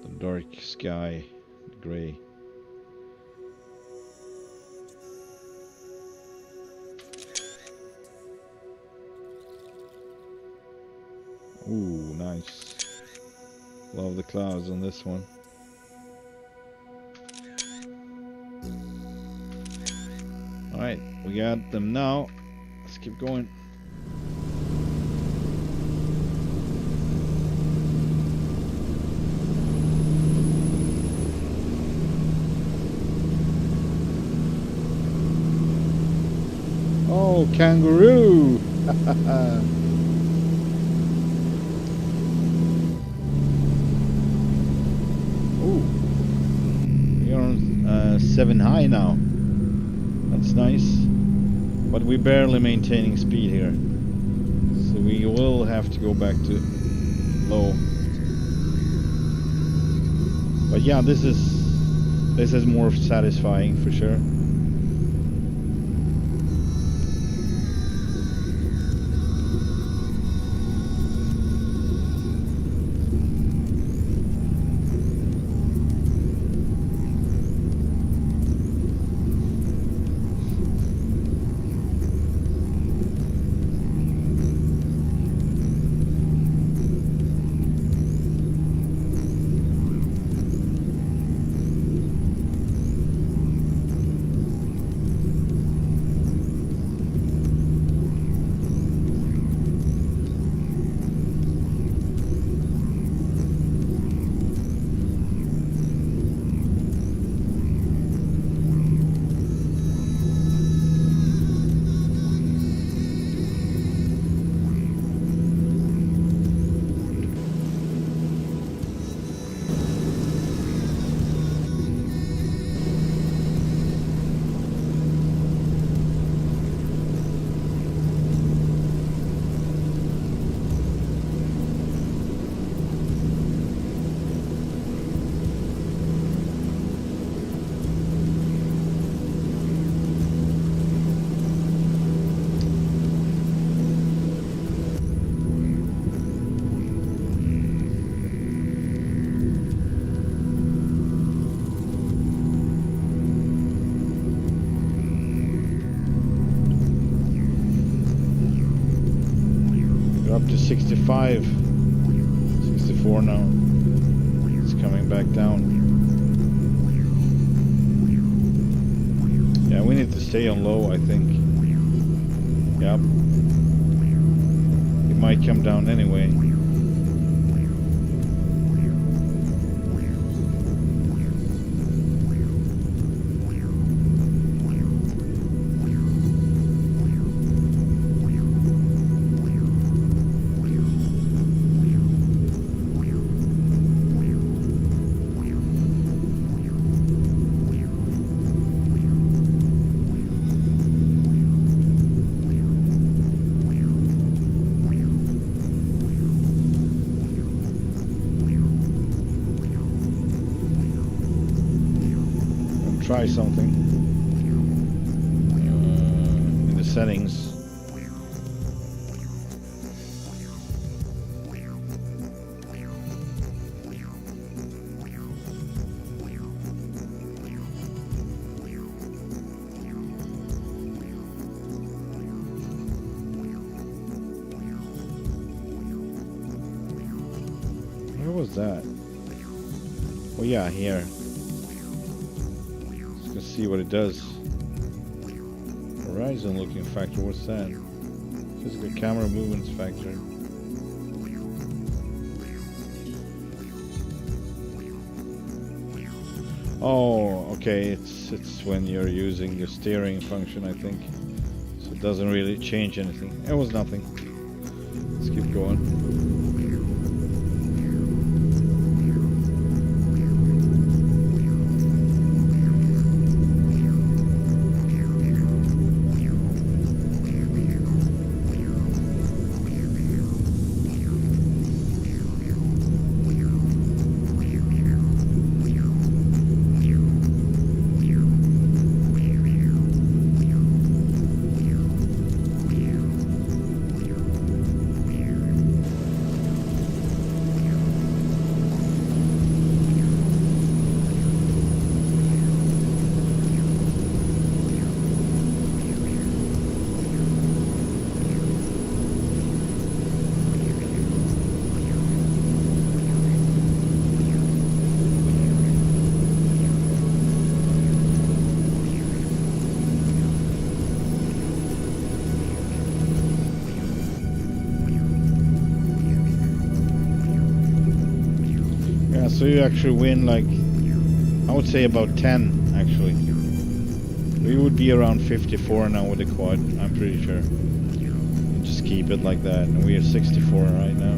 The dark sky, the gray. Ooh, nice. Love the clouds on this one. Alright, we got them now. Let's keep going. Oh, kangaroo! Ooh, we are on 7 high now. That's nice, but we're barely maintaining speed here, so we will have to go back to low. But yeah, this is more satisfying for sure. to 65. 64 now. It's coming back down. Yeah, we need to stay on low, I think. Yep. It might come down anyway. Try something in the settings. Where was that? Oh yeah, here. Let's see what it does. Horizon looking factor, what's that? Physical camera movements factor. Oh, okay, it's when you're using the steering function, I think. So it doesn't really change anything. It was nothing. Let's keep going. So you actually win, like, I would say about 10 actually. We would be around 54 now with the quad, I'm pretty sure. And just keep it like that, and we are 64 right now.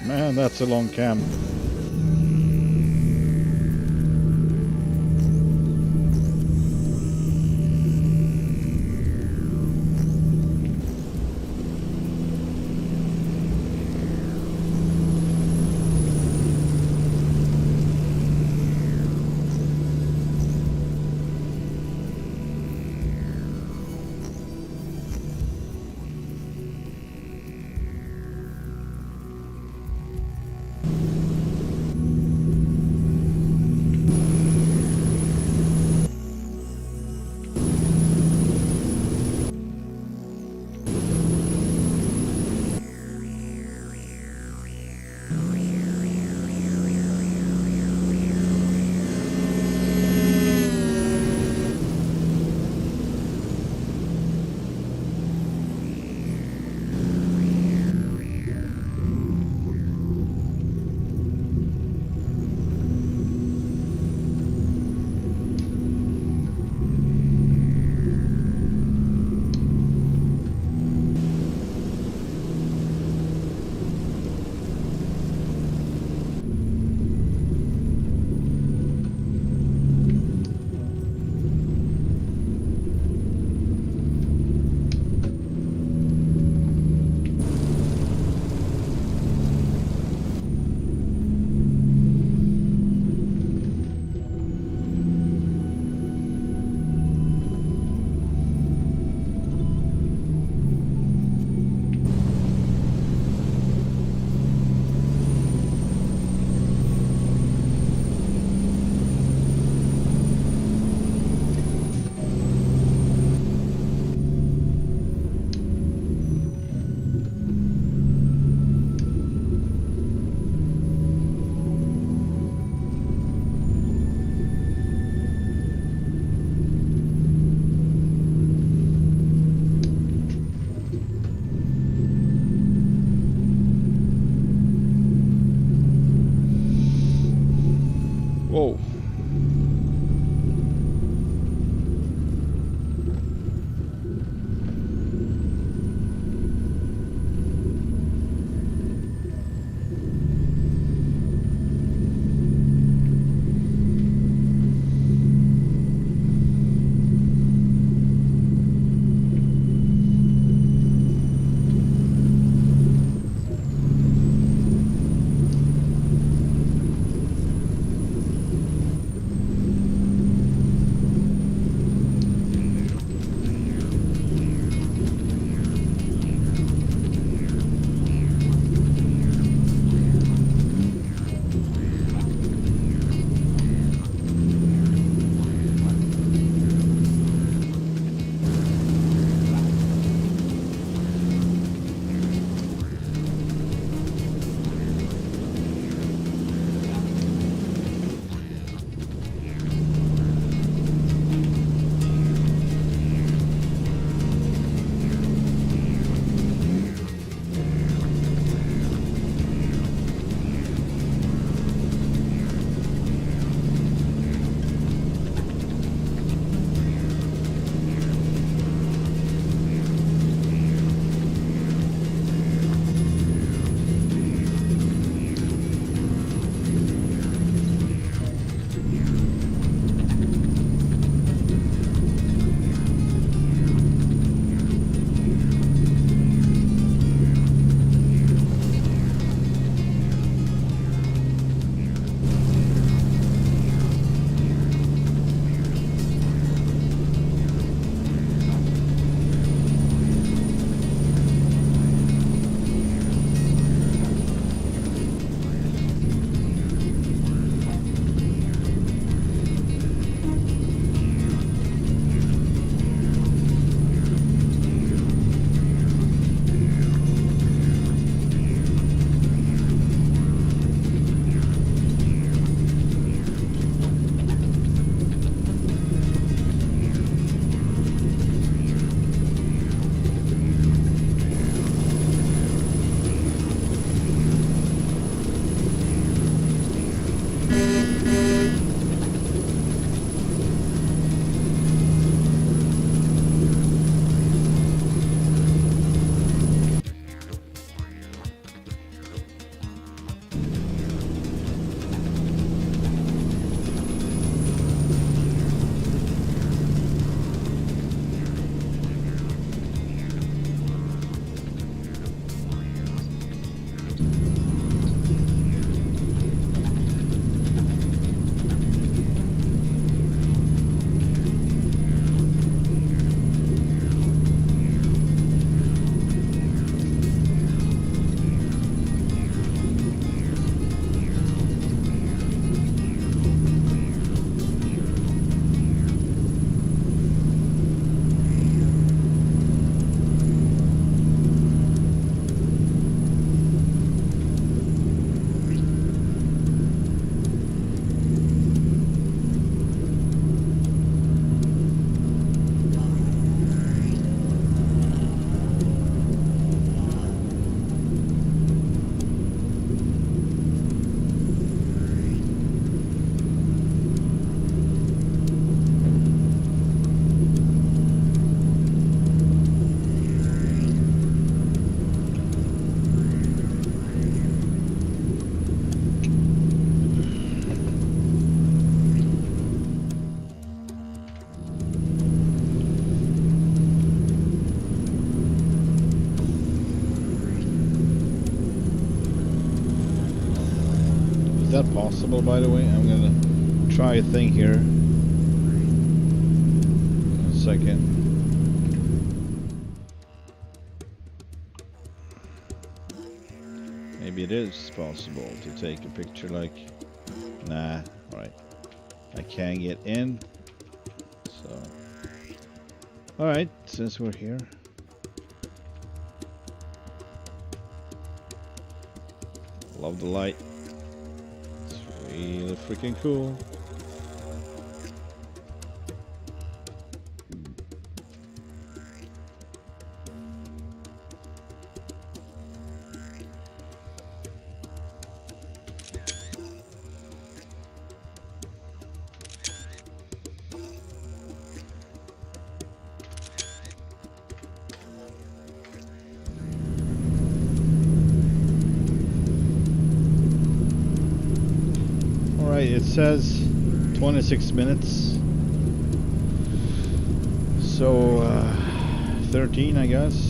Man, that's a long cam. Whoa. Is that possible, by the way? I'm gonna try a thing here. In a second. Maybe it is possible to take a picture like... Nah, alright. I can't get in. So... Alright, since we're here. Love the light. It's really freaking cool. It says 26 minutes, so 13 I guess.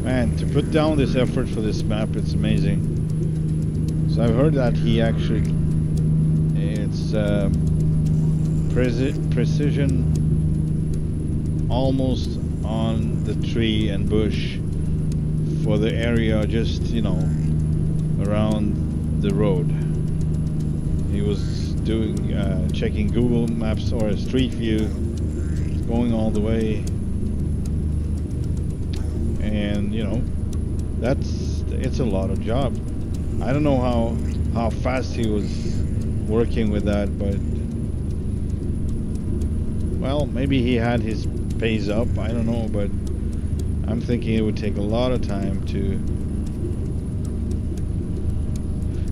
Man, to put down this effort for this map, it's amazing. So I've heard that he actually, it's precision almost on the tree and bush for the area just, you know, around the road. He was doing, checking Google Maps or Street View, going all the way. And you know, it's a lot of job. I don't know how fast he was working with that, but well, maybe he had his pace up, I don't know, but I'm thinking it would take a lot of time to...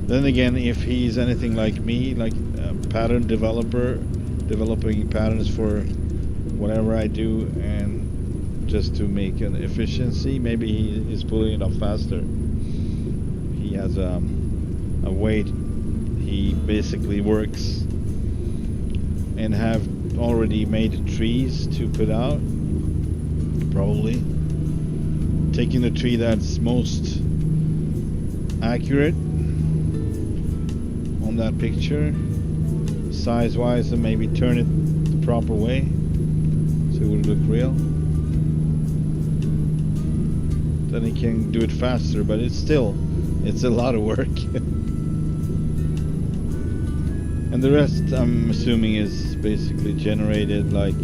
Then again, if he's anything like me, like a pattern developer, developing patterns for whatever I do, and just to make an efficiency, maybe he is pulling it off faster. He has a way he basically works and have already made trees to put out, probably taking the tree that's most accurate on that picture size wise, and maybe turn it the proper way so it would look real. Then he can do it faster, but it's a lot of work. And the rest, I'm assuming, is basically generated like,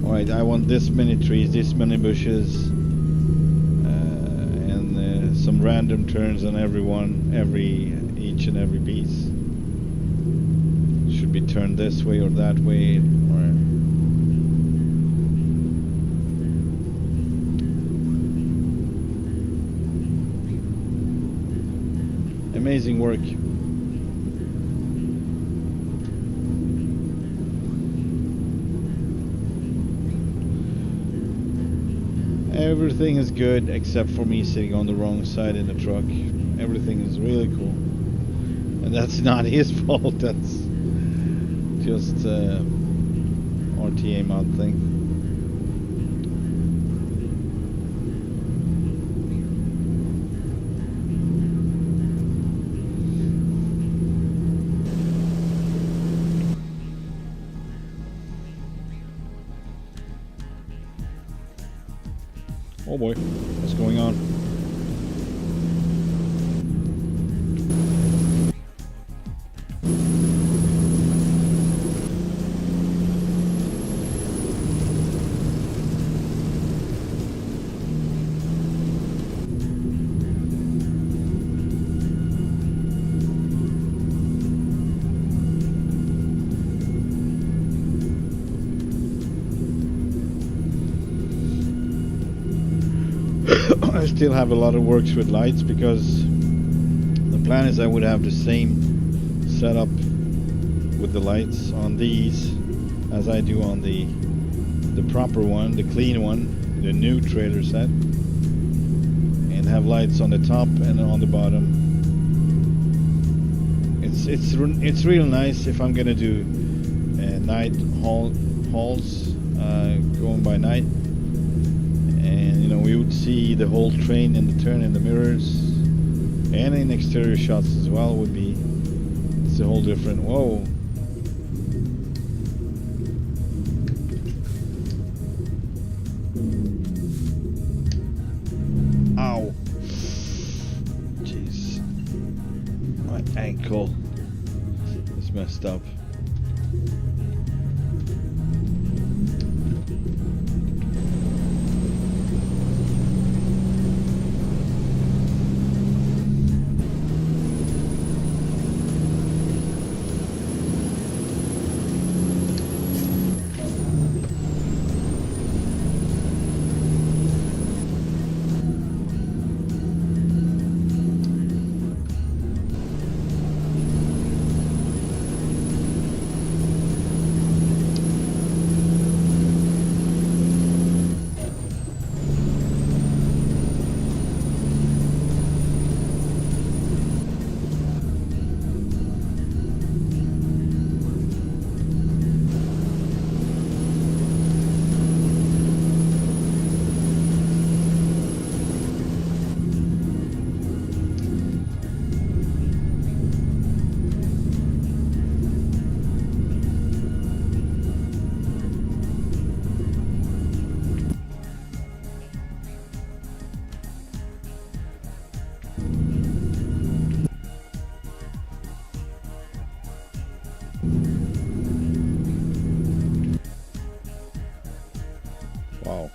alright, I want this many trees, this many bushes, and some random turns on each and every piece. Should be turned this way or that way, or amazing work. Everything is good except for me sitting on the wrong side in the truck. Everything is really cool. And that's not his fault, that's just RTA mod thing. Oh boy, what's going on? I still have a lot of works with lights because the plan is I would have the same setup with the lights on these as I do on the proper one, the clean one, the new trailer set, and have lights on the top and on the bottom. It's real nice if I'm gonna do night hauls, going by night, and you know we would see the whole train in the turn in the mirrors, and in exterior shots as well. Would be, it's a whole different. Whoa. Ow. Jeez. My ankle is messed up. Wow.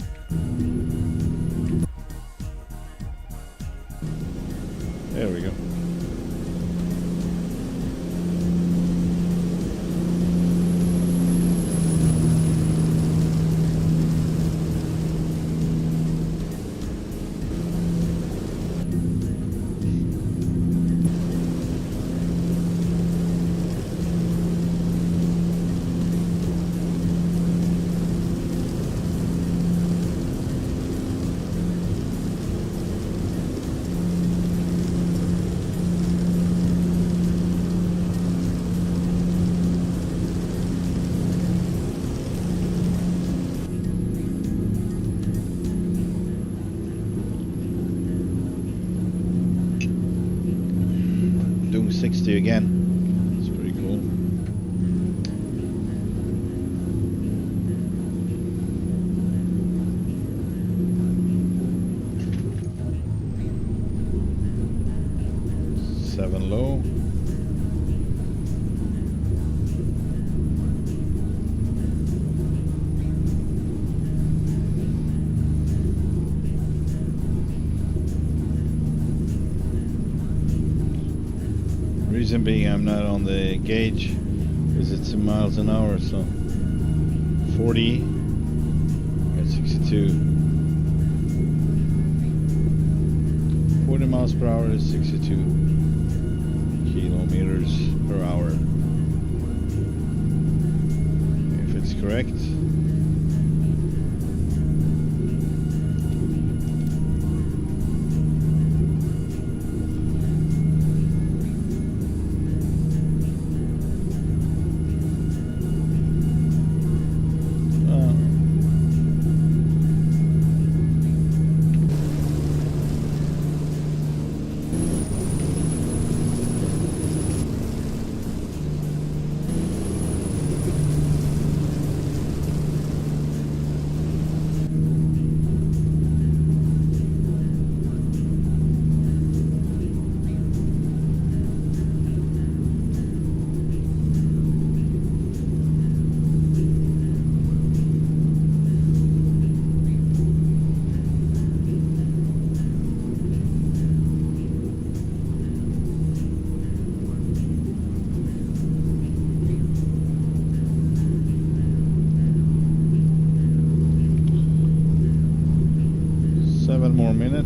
There we go. Doing 60 again. It's pretty cool. Seven low. Reason being I'm not on the gauge is it's in miles an hour, so 40 at 62. 40 miles per hour is 62 kilometers per hour. If it's correct.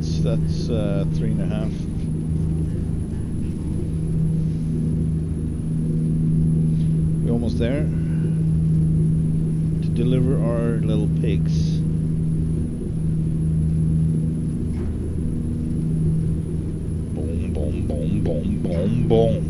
that's 3.5. We're almost there to deliver our little pigs. Boom, boom, boom, boom, boom, boom.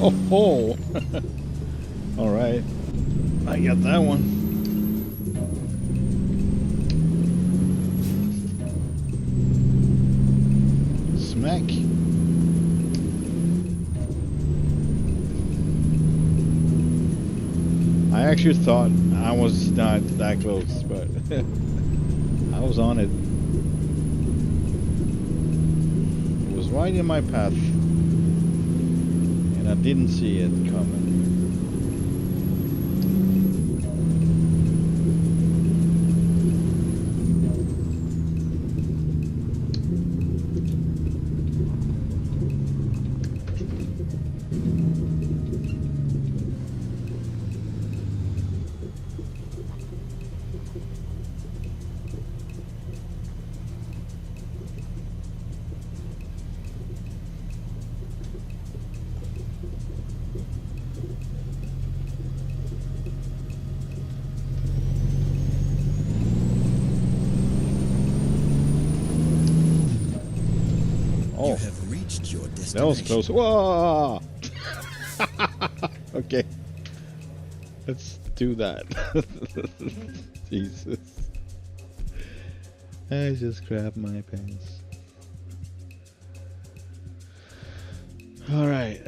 Oh, ho. All right, I got that one. Smack. I actually thought I was not that close, but I was on it. It was right in my path, and I didn't see it coming. You have reached your destination. That was close. Whoa! Okay. Let's do that. Jesus. I just grabbed my pants. Alright.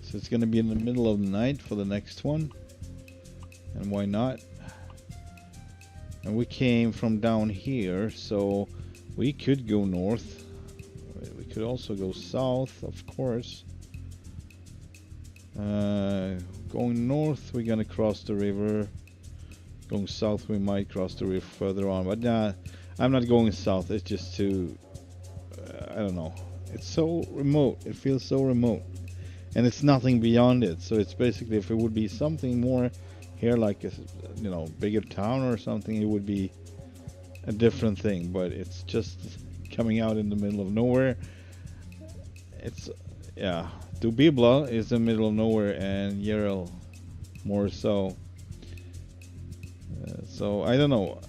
So it's going to be in the middle of the night for the next one. And why not? And we came from down here, so We could go north. We could also go south, of course. Going north, we're gonna cross the river. Going south, we might cross the river further on. But nah, I'm not going south. It's just too... I don't know. It's so remote. It feels so remote. And it's nothing beyond it. So it's basically, if it would be something more here, like a, you know, bigger town or something, it would be a different thing. But it's just coming out in the middle of nowhere. It's, yeah, Dubibla is the middle of nowhere, and Yerel more so. So I don't know.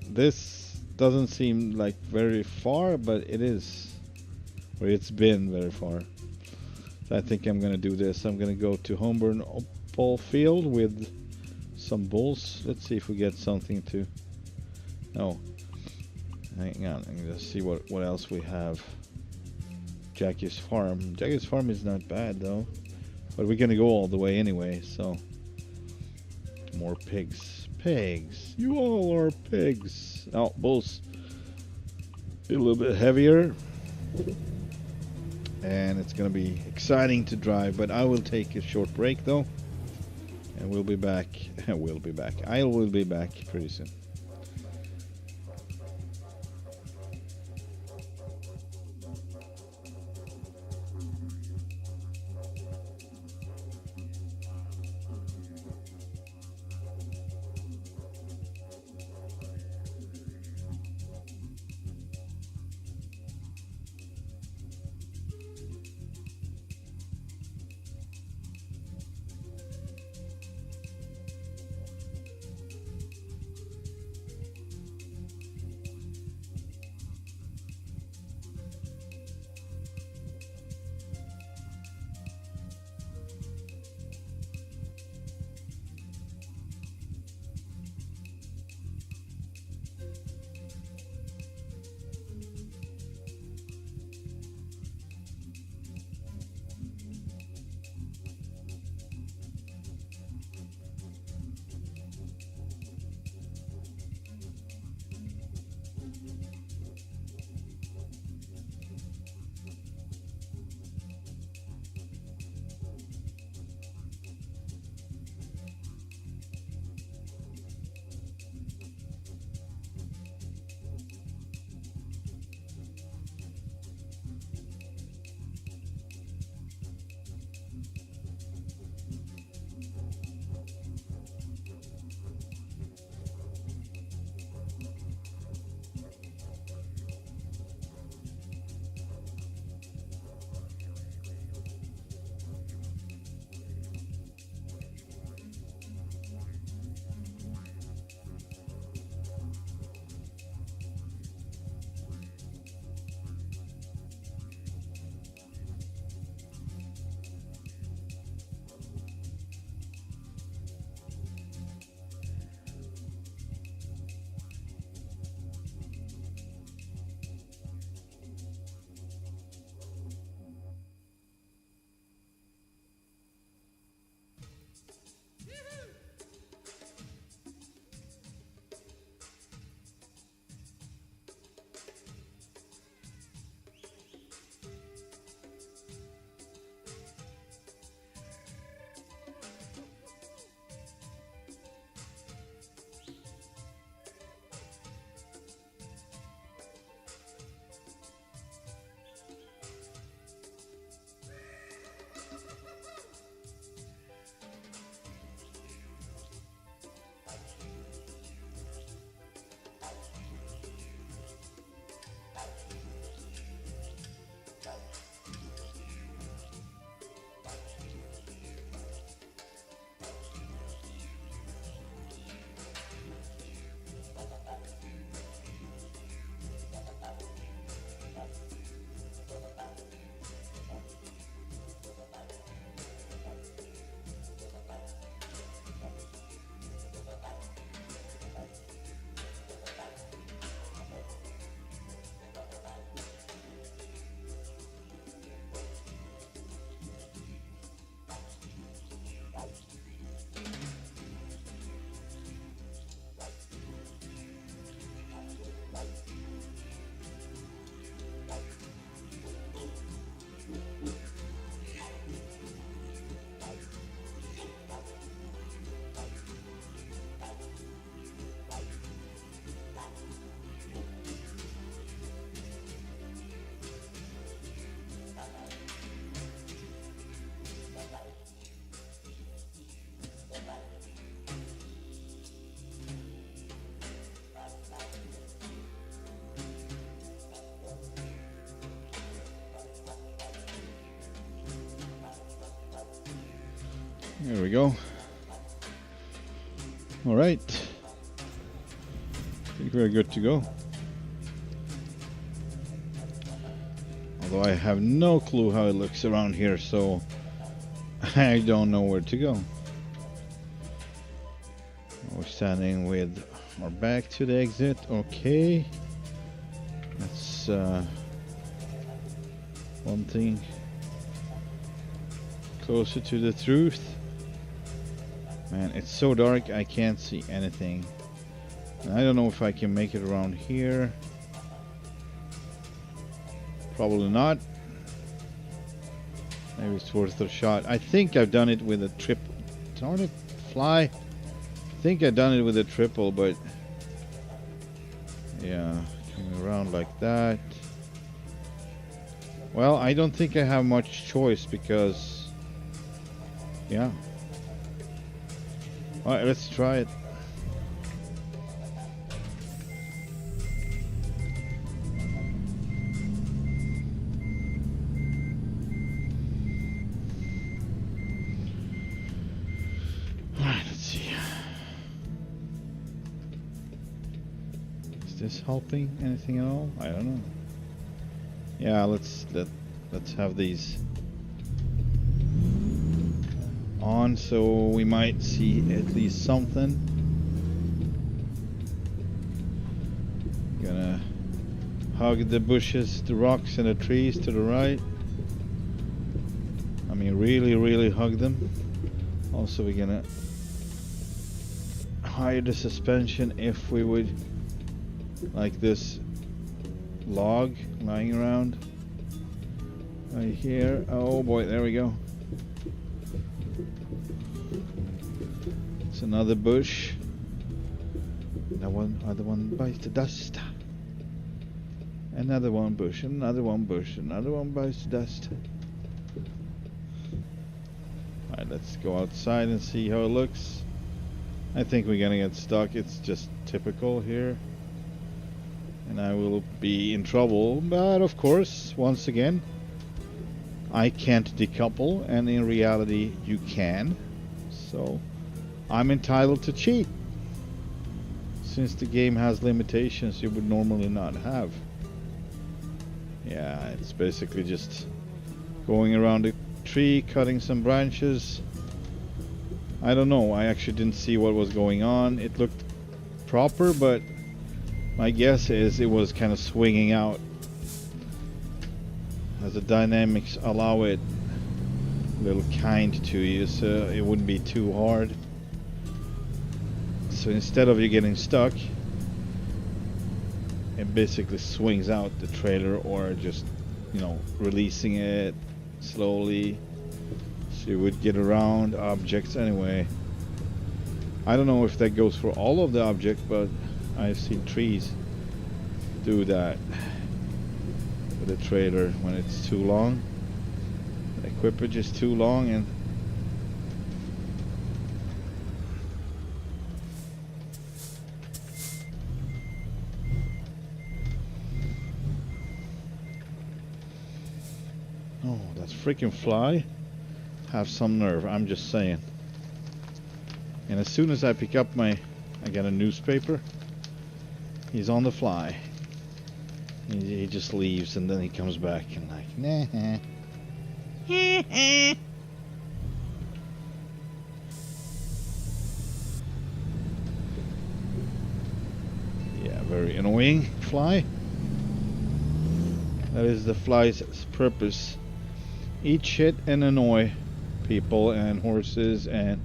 This doesn't seem like very far, but it is, or it's been very far. So I think I'm gonna do this. I'm gonna go to Homburn Opal Field with some bulls. Let's see if we get something to. No, hang on. I'm gonna see what else we have. Jackie's Farm. Jackie's Farm is not bad though, but we're gonna go all the way anyway. So more pigs. Pigs. You all are pigs. Oh, bulls. A little bit heavier. And it's gonna be exciting to drive, but I will take a short break though. And we'll be back. We'll be back. I will be back pretty soon. There we go. All right. I think we're good to go. Although I have no clue how it looks around here, so I don't know where to go. We're standing with our back to the exit. Okay. That's one thing closer to the truth. Man, it's so dark I can't see anything. I don't know if I can make it around here. Probably not. Maybe it's worth a shot. I think I've done it with a triple. Darn it, fly. I think I've done it with a triple, but yeah, coming around like that. Well, I don't think I have much choice because, yeah. All right, let's try it. Is helping anything at all? I don't know. Yeah, let's have these on so we might see at least something. Gonna hug the bushes, the rocks and the trees to the right. I mean really hug them. Also we're gonna hide the suspension if we would like this log lying around right here. Oh boy, there we go. It's another bush. That one, other one bites the dust. Another one bush, another one bush, another one bites the dust. Alright, let's go outside and see how it looks. I think we're gonna get stuck. It's just typical here. And I will be in trouble, but of course, once again, I can't decouple, and in reality, you can. So, I'm entitled to cheat, since the game has limitations you would normally not have. Yeah, it's basically just going around the tree, cutting some branches. I don't know, I actually didn't see what was going on. It looked proper, but my guess is it was kind of swinging out as the dynamics allow it a little kind to you, so it wouldn't be too hard. So instead of you getting stuck, it basically swings out the trailer, or just, you know, releasing it slowly so you would get around objects anyway. I don't know if that goes for all of the objects, but I've seen trees do that with the trailer when it's too long. The equipage is too long, and oh, that freaking fly have some nerve, I'm just saying. And as soon as I pick up I got a newspaper, he's on the fly. He just leaves, and then he comes back and like, nah. Yeah, very annoying fly. That is the fly's purpose. Eat shit and annoy people and horses and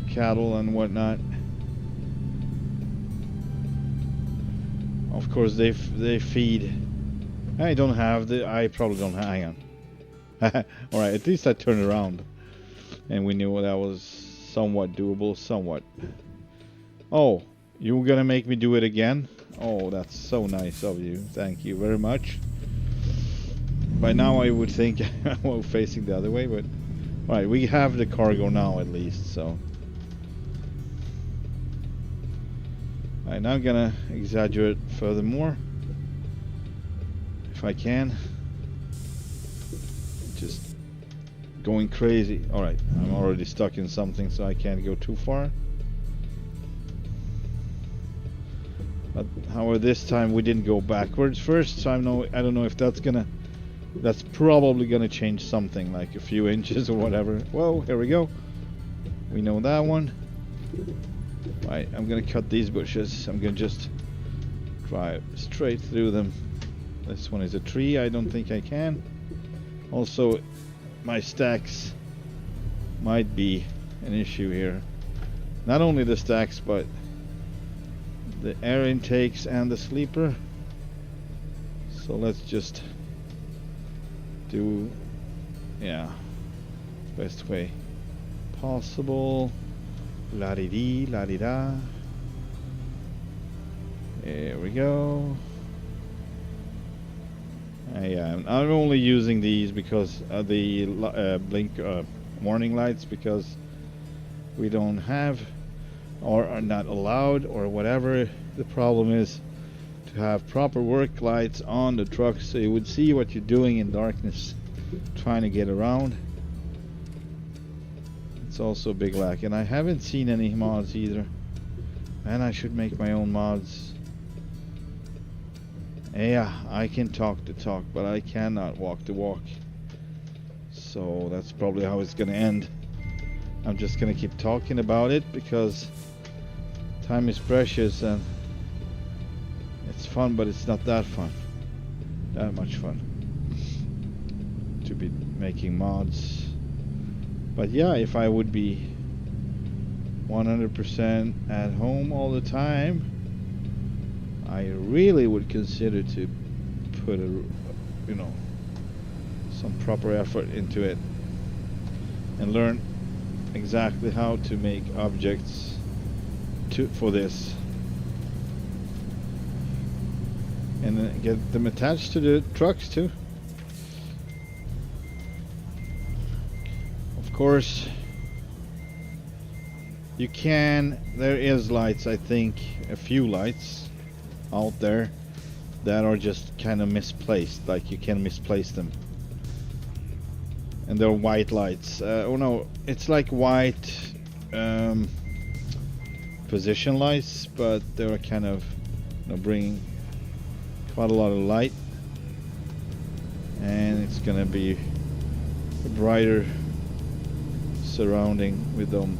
cattle and whatnot. Of course, they feed. I probably don't have. Hang on. All right, at least I turned around, and we knew that was somewhat doable. Somewhat. Oh, you were gonna make me do it again? Oh, that's so nice of you. Thank you very much. By now, I would think I'm facing the other way, but all right, we have the cargo now at least. So. Alright, now I'm gonna exaggerate furthermore, if I can. Just going crazy. Alright, I'm already stuck in something, so I can't go too far. But however, this time we didn't go backwards first, so I don't know if that's probably gonna change something, like a few inches or whatever. Whoa, here we go. We know that one. Right, I'm gonna cut these bushes. I'm gonna just drive straight through them. This one is a tree. I don't think I can. Also, my stacks might be an issue here. Not only the stacks, but the air intakes and the sleeper. So let's just do, yeah, best way possible. La-di-dee, la-di-da. There we go. Yeah, I'm only using these because the blink warning lights, because we don't have or are not allowed or whatever. The problem is to have proper work lights on the truck so you would see what you're doing in darkness trying to get around. It's also a big lack, and I haven't seen any mods either, and I should make my own mods. Yeah, I can talk the talk, but I cannot walk the walk. So that's probably how it's gonna end. I'm just gonna keep talking about it because time is precious and it's fun, but it's not that fun. That much fun to be making mods. But yeah, if I would be 100% at home all the time, I really would consider to put some proper effort into it and learn exactly how to make objects for this, and then get them attached to the trucks too. Of course, there is lights, I think a few lights out there that are just kind of misplaced, like you can misplace them, and they're white lights. Oh no, it's like white position lights, but they're kind of bringing quite a lot of light, and it's gonna be a brighter surrounding with them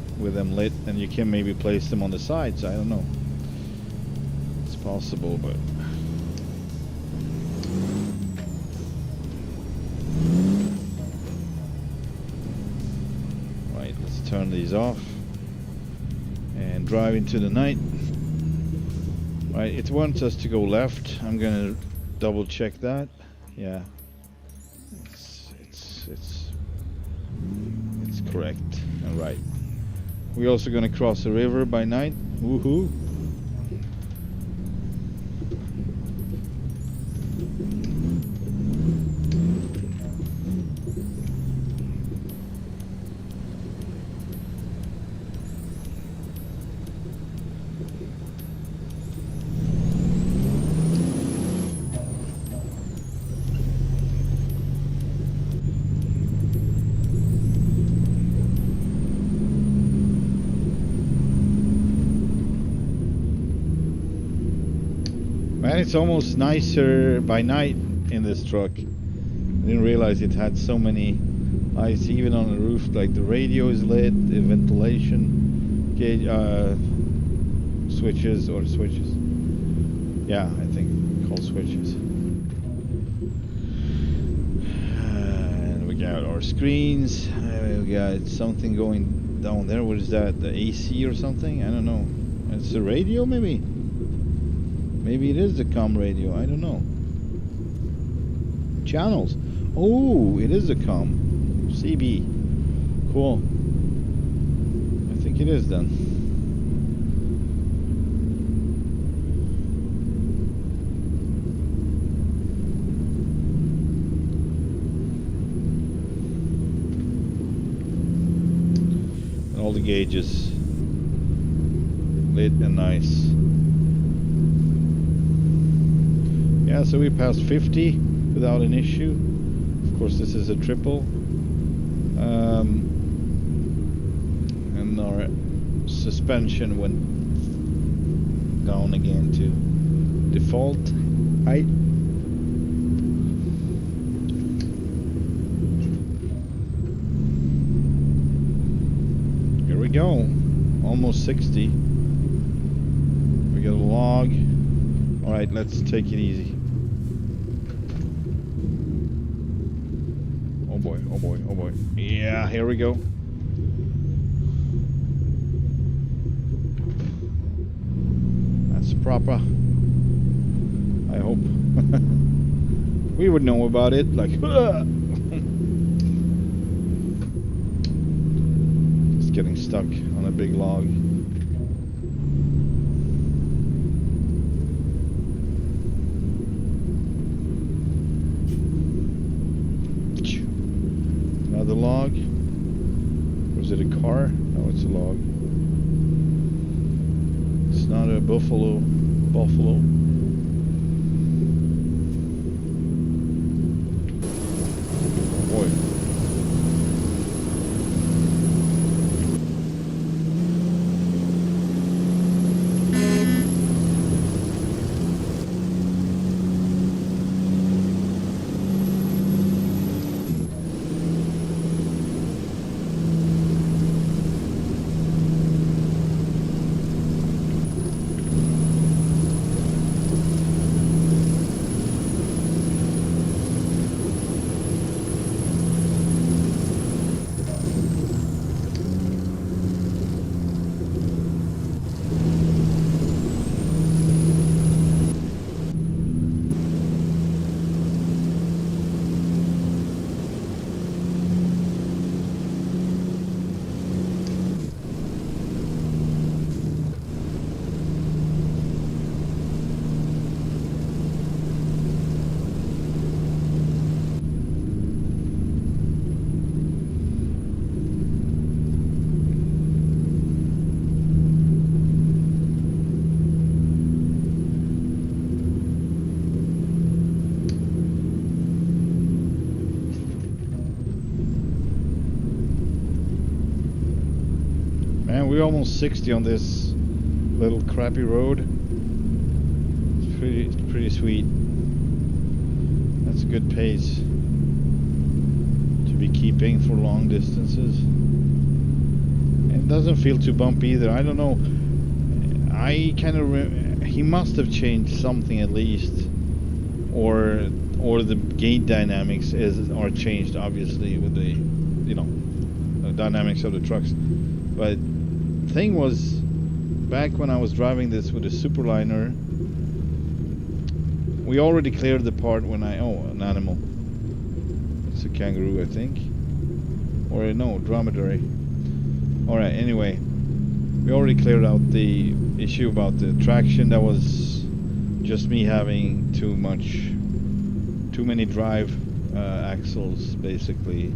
lit, and you can maybe place them on the sides. I don't know, it's possible, but right, let's turn these off and drive into the night. Right, it wants us to go left. I'm gonna double check that. Yeah, it's correct. All right, we're also gonna cross the river by night. Woohoo! Man, it's almost nicer by night in this truck. I didn't realize it had so many lights, even on the roof. Like the radio is lit, the ventilation gauge, switches. Yeah, I think called switches. And we got our screens. We got something going down there. What is that? The AC or something? I don't know. It's the radio, maybe. Maybe it is the comm radio, I don't know. Channels. Oh, it is the comm. CB. Cool. I think it is then. And all the gauges lit and nice. Yeah, so we passed 50 without an issue. Of course, this is a triple. And our suspension went down again to default height. Here we go, almost 60. We got a log. All right, let's take it easy. Oh boy, oh boy, oh boy. Yeah, here we go. That's proper. I hope. We would know about it, like, just getting stuck on a big log. Another log. Was it a car? No, it's a log. It's not a buffalo. Boy. Man, we're almost 60 on this little crappy road. It's pretty sweet. That's a good pace to be keeping for long distances. And it doesn't feel too bumpy either. I don't know. I kind of he must have changed something at least, or the gate dynamics are changed obviously with the dynamics of the trucks. But thing was, back when I was driving this with a Superliner, we already cleared the part when an animal. It's a kangaroo, I think, or no, dromedary. All right. Anyway, we already cleared out the issue about the traction. That was just me having too many drive axles, basically.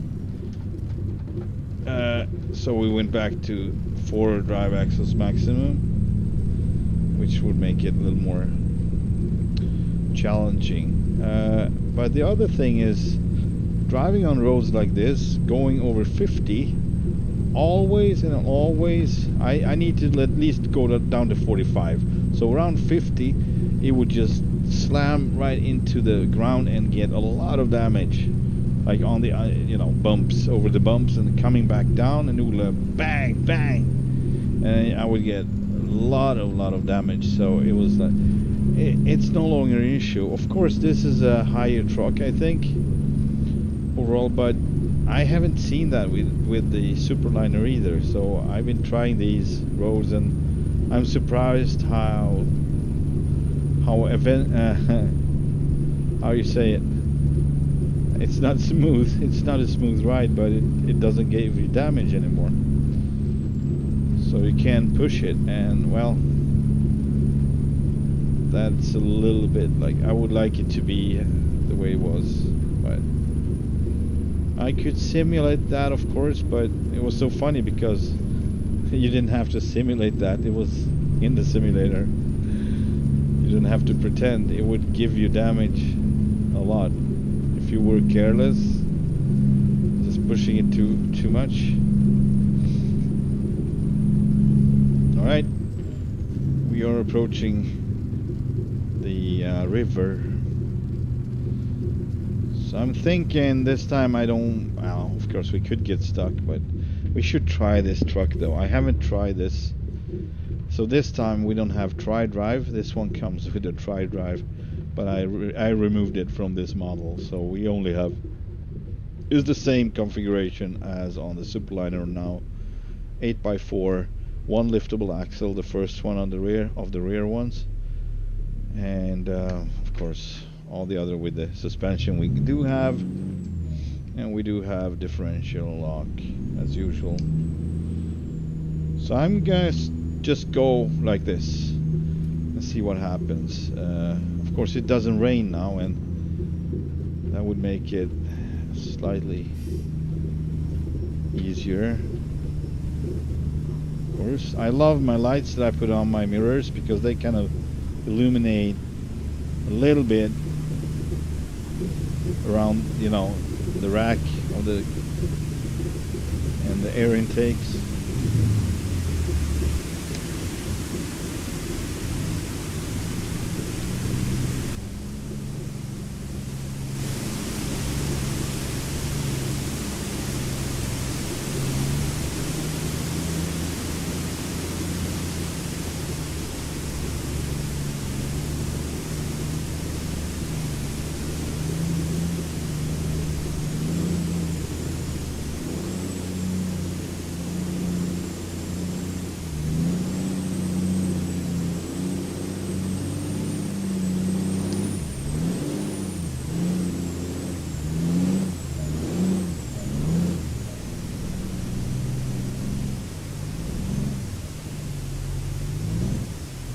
So we went back to 4 drive axles maximum, which would make it a little more challenging. But the other thing is, driving on roads like this, going over 50, always I need to at least go down to 45. So around 50, it would just slam right into the ground and get a lot of damage, like on the bumps, over the bumps, and coming back down, and it would bang bang, and I would get a lot of damage. So it was like, it's no longer an issue. Of course, this is a higher truck, I think, overall, but I haven't seen that with the Superliner either. So I've been trying these roads, and I'm surprised how how you say it. It's not smooth. It's not a smooth ride, but it doesn't give you damage anymore. So you can push it, and well, that's a little bit like, I would like it to be the way it was, but I could simulate that, of course. But it was so funny because you didn't have to simulate that. It was in the simulator. You didn't have to pretend. It would give you damage a lot if you were careless. Just pushing it too much. All right, we are approaching the river. So I'm thinking this time I don't. Well, of course we could get stuck, but we should try this truck though. I haven't tried this. So this time we don't have tri-drive. This one comes with a tri-drive, but I removed it from this model. So we only have is the same configuration as on the Superliner now. 8x4, one liftable axle, the first one on the rear of the rear ones, and of course all the other with the suspension we do have, and we do have differential lock as usual. So I'm gonna just go like this and see what happens. Of course it doesn't rain now, and that would make it slightly easier. Of course, I love my lights that I put on my mirrors because they kind of illuminate a little bit around, you know, the rack of the and the air intakes.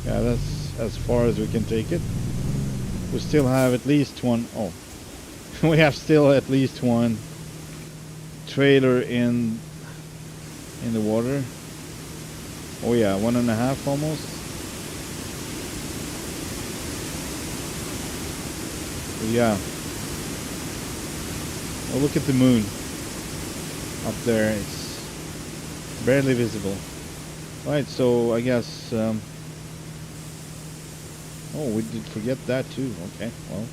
Yeah, that's as far as we can take it. We still have at least one. Oh, we have still at least one trailer in the water. Oh yeah, 1.5 almost. Yeah. Oh, look at the moon up there. It's barely visible. Right, so I guess. Oh, we did forget that too. Okay, well,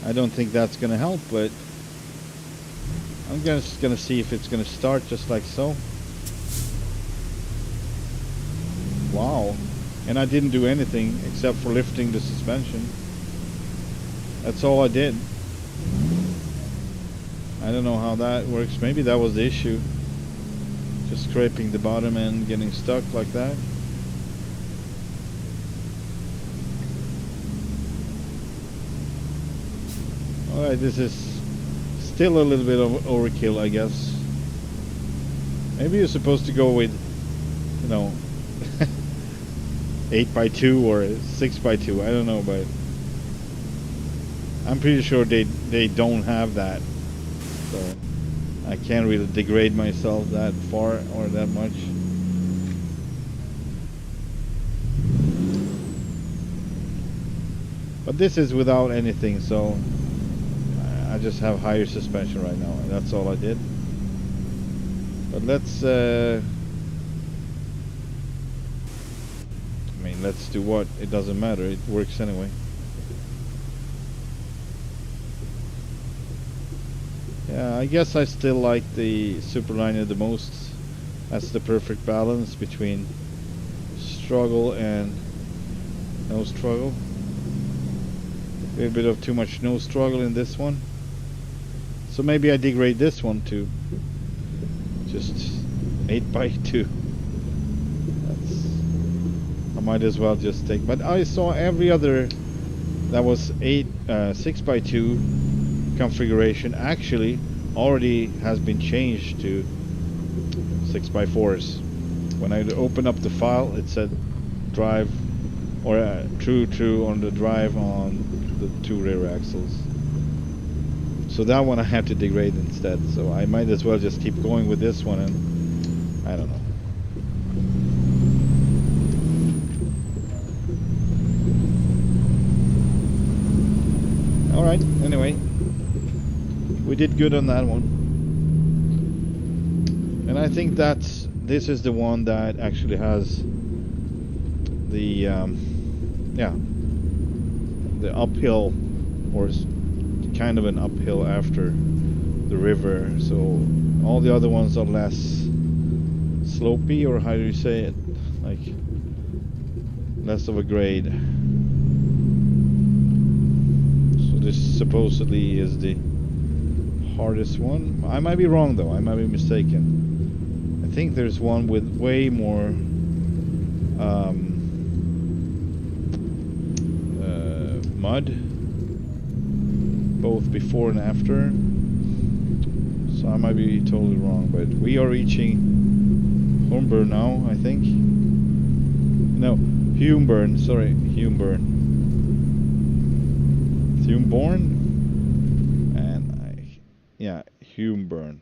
I don't think that's gonna help, but I'm just gonna see if it's gonna start just like so. Wow, and I didn't do anything except for lifting the suspension. That's all I did. I don't know how that works. Maybe that was the issue. Just scraping the bottom and getting stuck like that. Alright, this is still a little bit of overkill, I guess. Maybe you're supposed to go with, you know, 8x2 or 6x2, I don't know, but I'm pretty sure they don't have that. So I can't really degrade myself that far or that much. But this is without anything, so I just have higher suspension right now, and that's all I did. But let's I mean, let's do what? It doesn't matter, it works anyway. Yeah, I guess I still like the Superliner the most. That's the perfect balance between struggle and no struggle. A little bit of too much no struggle in this one. So maybe I degrade this one to just 8x2. I might as well just take. But I saw every other that was 6x2 configuration actually already has been changed to 6x4s. When I opened up the file, it said drive or true on the drive on the 2 rear axles. So that one I have to degrade instead. So I might as well just keep going with this one, and I don't know. Alright, anyway. We did good on that one. And I think this is the one that actually has the the uphill, or kind of an uphill after the river. So all the other ones are less slopey, or how do you say it? Like less of a grade. So this supposedly is the hardest one. I might be wrong though. I might be mistaken. I think there's one with way more mud, both before and after. So I might be totally wrong, but we are reaching Humber now, I think. No, Humburn. Sorry, Humburn. Humborn, and yeah, Humburn.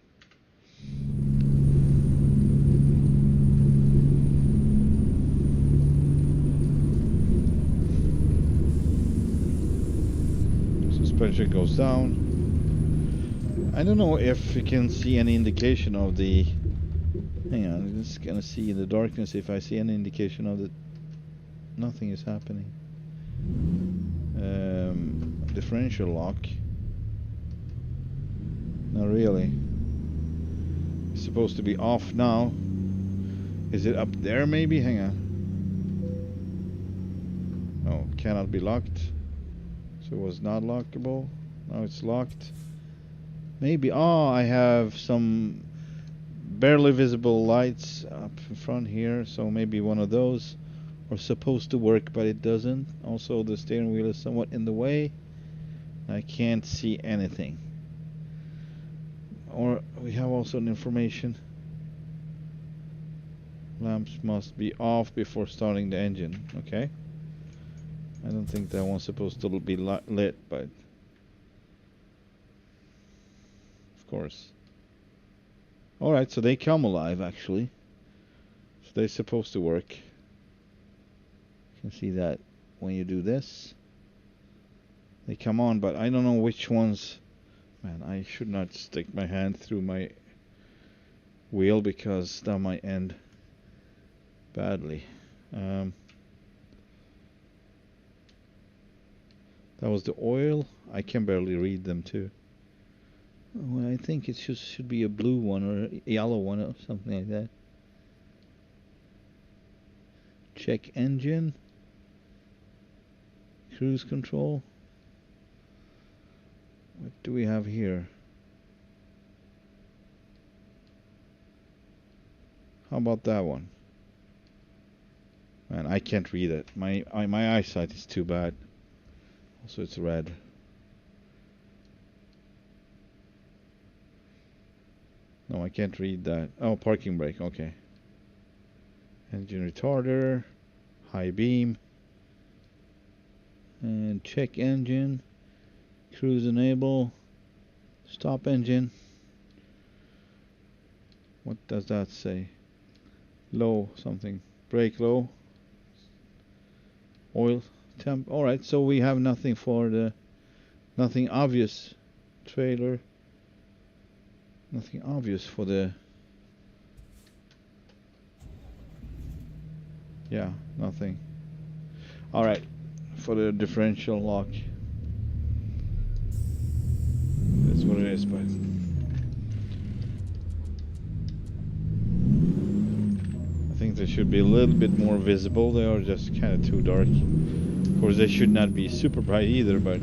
Suspension goes down. I don't know if you can see any indication of the. Hang on, I'm just gonna see in the darkness if I see any indication of the. Nothing is happening. Differential lock. Not really. It's supposed to be off now. Is it up there maybe? Hang on. Oh, cannot be locked. So it was not lockable. Now it's locked. Maybe. Oh, I have some barely visible lights up in front here. So maybe one of those are supposed to work, but it doesn't. Also, the steering wheel is somewhat in the way. I can't see anything. Or we have also an information. Lamps must be off before starting the engine. Okay. I don't think that one's supposed to be lit, but of course. Alright, so they come alive actually. So they're supposed to work. You can see that when you do this. They come on, but I don't know which ones. Man, I should not stick my hand through my wheel because that might end badly. That was the oil. I can barely read them too. Well, I think it should be a blue one or a yellow one or something like that. Check engine. Cruise control. What do we have here? How about that one? Man, I can't read it. My eyesight is too bad. Also, it's red. No, I can't read that. Oh, parking brake. Okay. Engine retarder. High beam. And check engine. Cruise enable. Stop engine. What does that say? Low something. Brake low. Oil temp. Alright, so we have nothing for the. Nothing obvious. Trailer. Nothing obvious for the. Yeah, nothing. Alright, for the differential lock. That's what it is, but. I think they should be a little bit more visible. They are just kind of too dark. Of course, they should not be super bright either, but.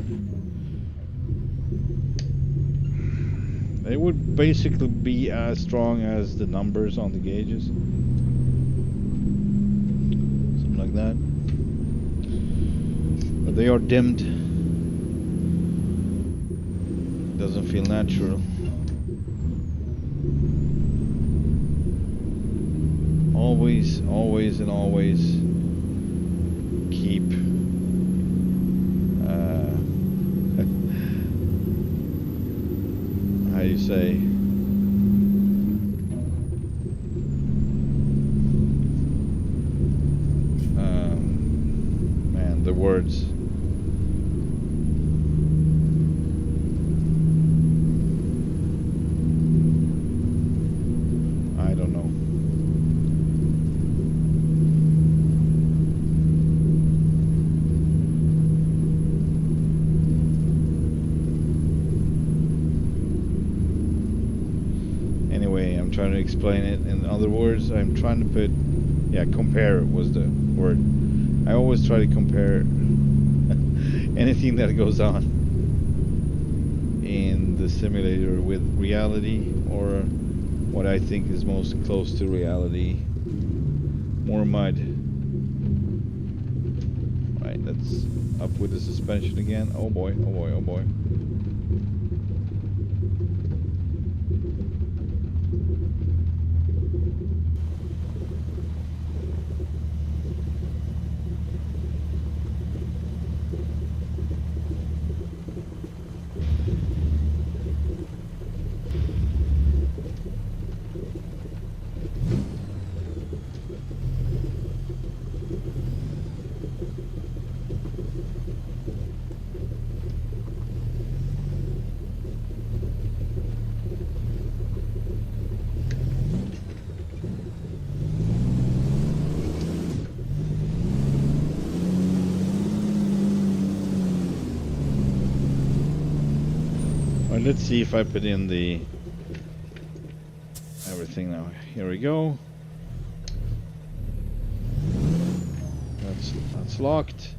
They would basically be as strong as the numbers on the gauges. Something like that. But they are dimmed. Doesn't feel natural. Always, always, and always keep how do you say? Man, the words. I don't know. Anyway, I'm trying to explain it. In other words, I'm trying to put, yeah, compare was the word. I always try to compare anything that goes on in the simulator with reality, or what I think is most close to reality. More mud. Right, let's up with the suspension again. Oh boy, oh boy, oh boy. Alright, let's see if I put in the everything now. Here we go. That's locked.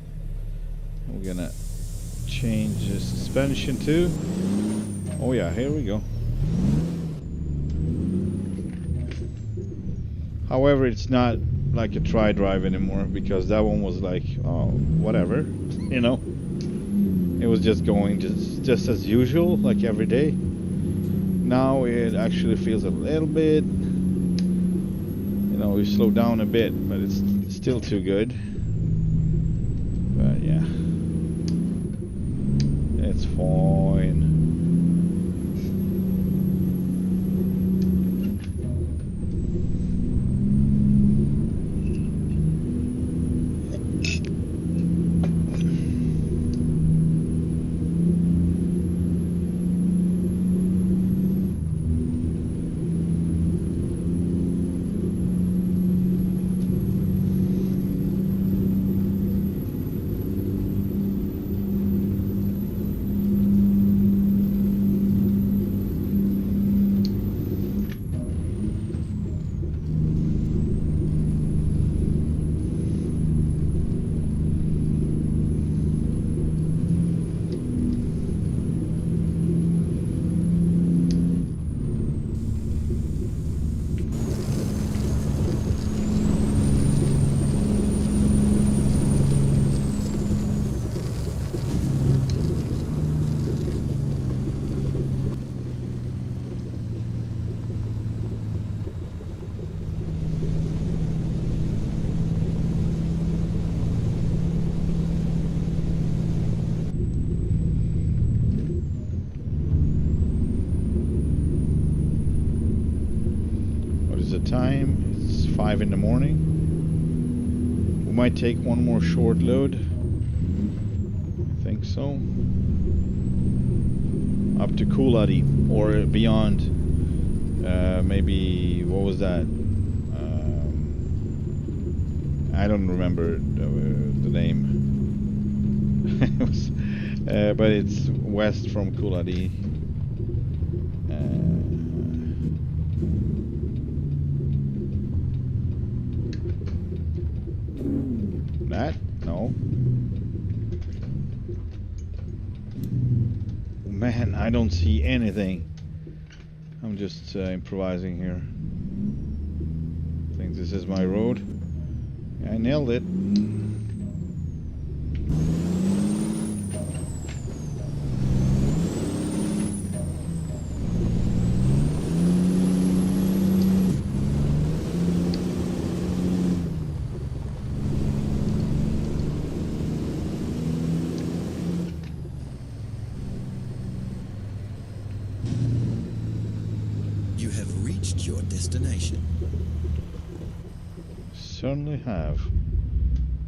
We're gonna change the suspension too. Oh yeah, here we go. However, it's not like a tri-drive anymore, because that one was like, oh, whatever, you know. It was just going just as usual, like every day. Now it actually feels a little bit, you know, we slow down a bit, but it's still too good. But yeah, it's fine. Time, it's 5 in the morning. We might take one more short load. I think so. Up to Kuladi or beyond. Maybe, what was that? I don't remember the name. It was, but it's west from Kuladi. That? No. Man, I don't see anything. I'm just improvising here. I think this is my road. I nailed it. You have reached your destination. Certainly have.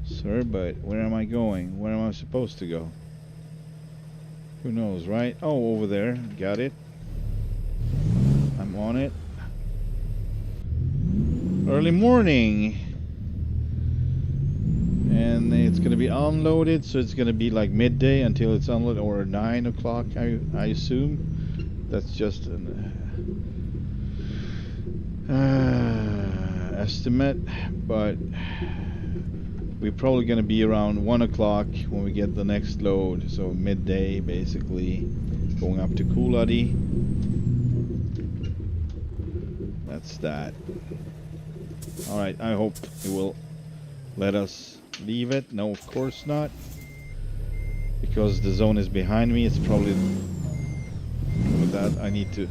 Sir, but where am I going? Where am I supposed to go? Who knows, right? Oh, over there. Got it. I'm on it. early morning. And it's gonna be unloaded, so it's gonna be like midday until it's unloaded, or 9 o'clock, I assume. That's just an estimate, but we're probably gonna be around 1 o'clock when we get the next load, so midday basically, going up to Kuladi. That's that. Alright, I hope it will let us leave it. No, of course not. Because the zone is behind me, it's probably with that I need to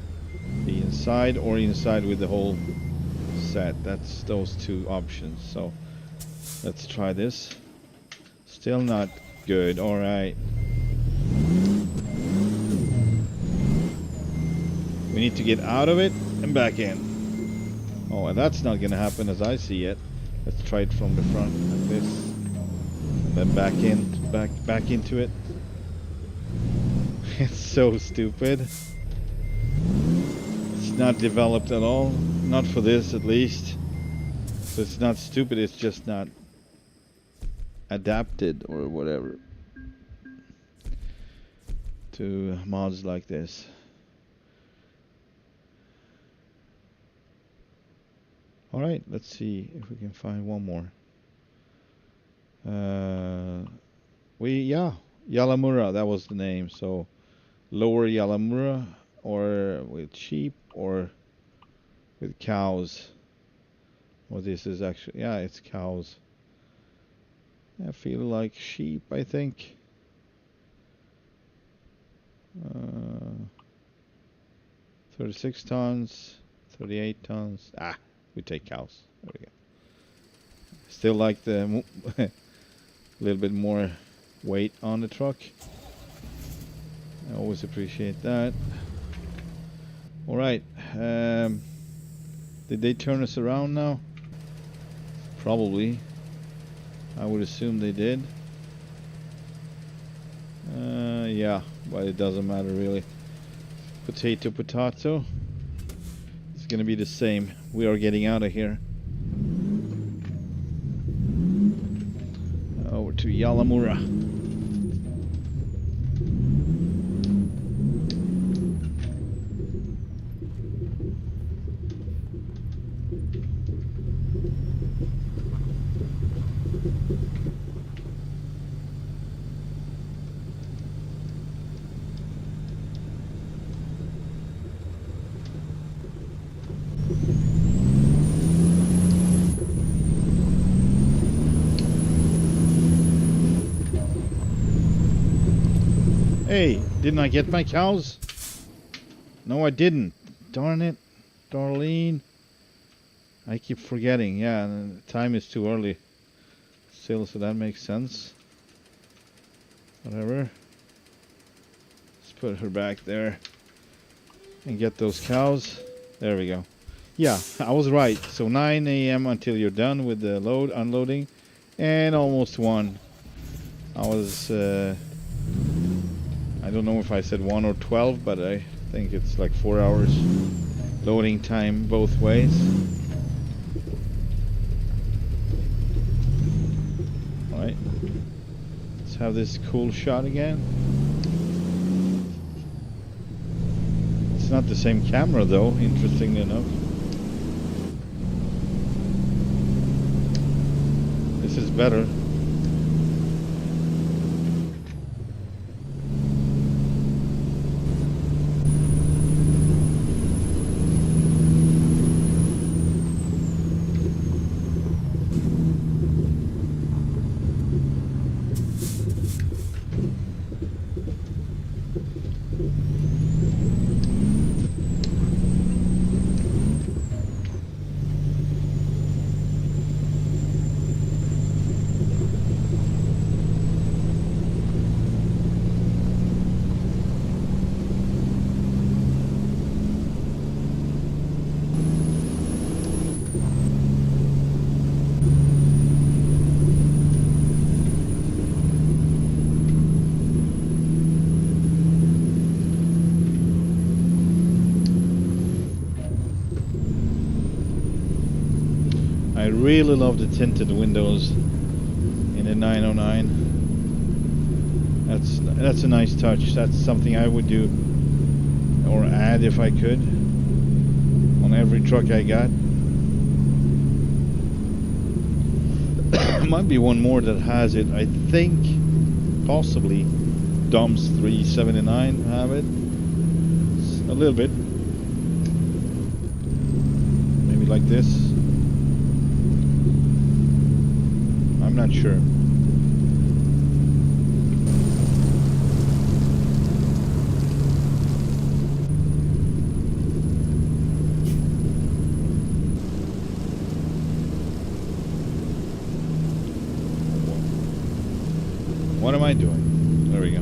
be inside or inside with the whole set. That's those two options. So let's try this. Still not good. Alright. We need to get out of it and back in. Oh, and that's not gonna happen as I see it. Let's try it from the front like this. And then back in, back into it. It's so stupid. It's not developed at all. Not for this at least. So it's not stupid, it's just not adapted or whatever to mods like this. Alright, let's see if we can find one more. Yalamura, that was the name. So lower Yalamura, or with sheep, or with cows. Well, this is actually, yeah, it's cows. I feel like sheep, I think. 36 tons, 38 tons. Ah, we take cows. There we go. Still like the little bit more weight on the truck. I always appreciate that. All right. Did they turn us around now? Probably. I would assume they did. Yeah, but it doesn't matter really. Potato, potato. It's gonna be the same. We are getting out of here. Over to Yalamura. Hey, didn't I get my cows? No, I didn't. Darn it, Darlene. I keep forgetting. Yeah, the time is too early still, so that makes sense. Whatever. Let's put her back there and get those cows. There we go. Yeah, I was right. So 9 a.m. until you're done with the unloading, and almost 1. I was I don't know if I said 1 or 12, but I think it's like 4 hours loading time both ways. Alright, let's have this cool shot again. It's not the same camera though, interestingly enough. This is better. I really love the tinted windows in the 909. That's a nice touch. That's something I would do or add if I could on every truck I got. Might be one more that has it. I think possibly Dom's 379 have it. A little bit. Maybe like this. I'm not sure. What am I doing? There we go.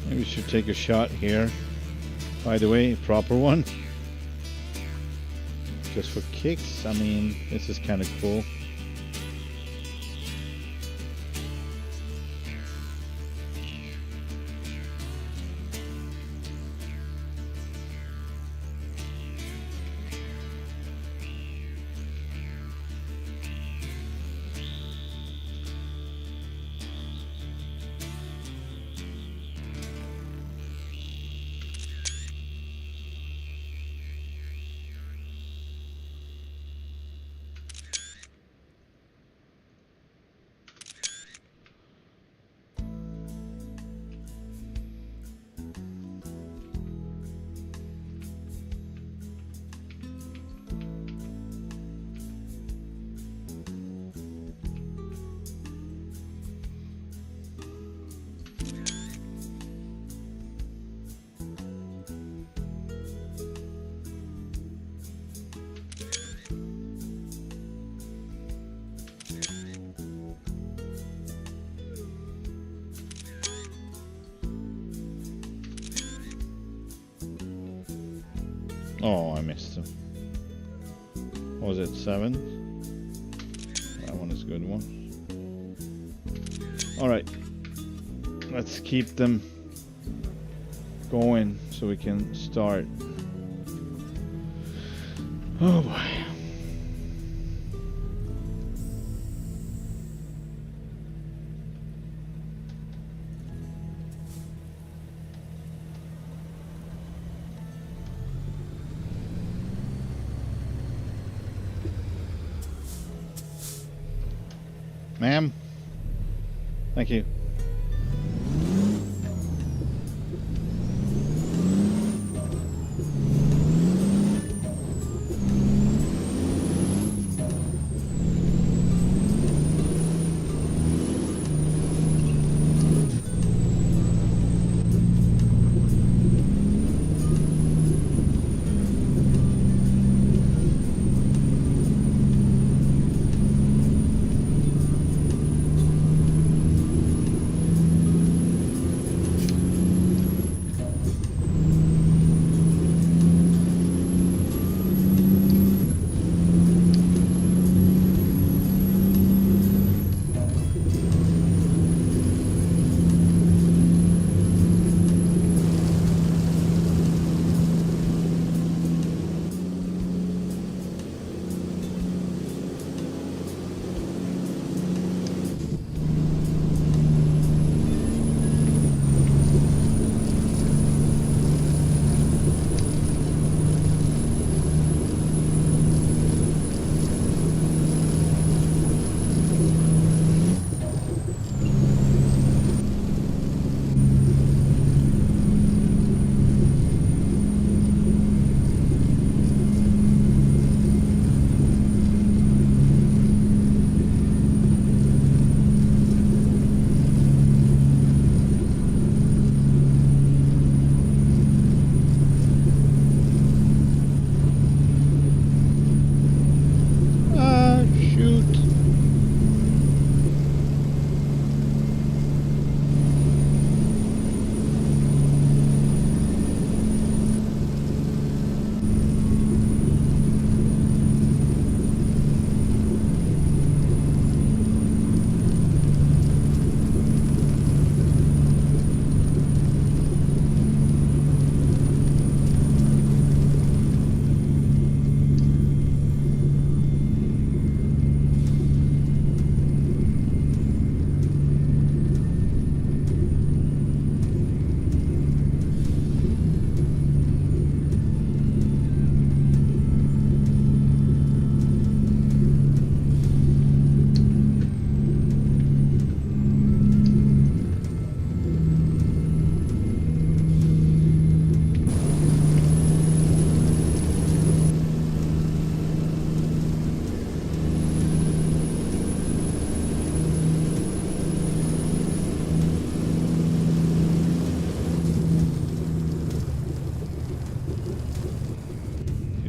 Maybe we should take a shot here. By the way, proper one. Just for kicks. I mean, this is kind of cool. Oh, I missed him. What was it, 7? That one is a good one. Alright. Let's keep them going so we can start. Oh boy. Ma'am, thank you.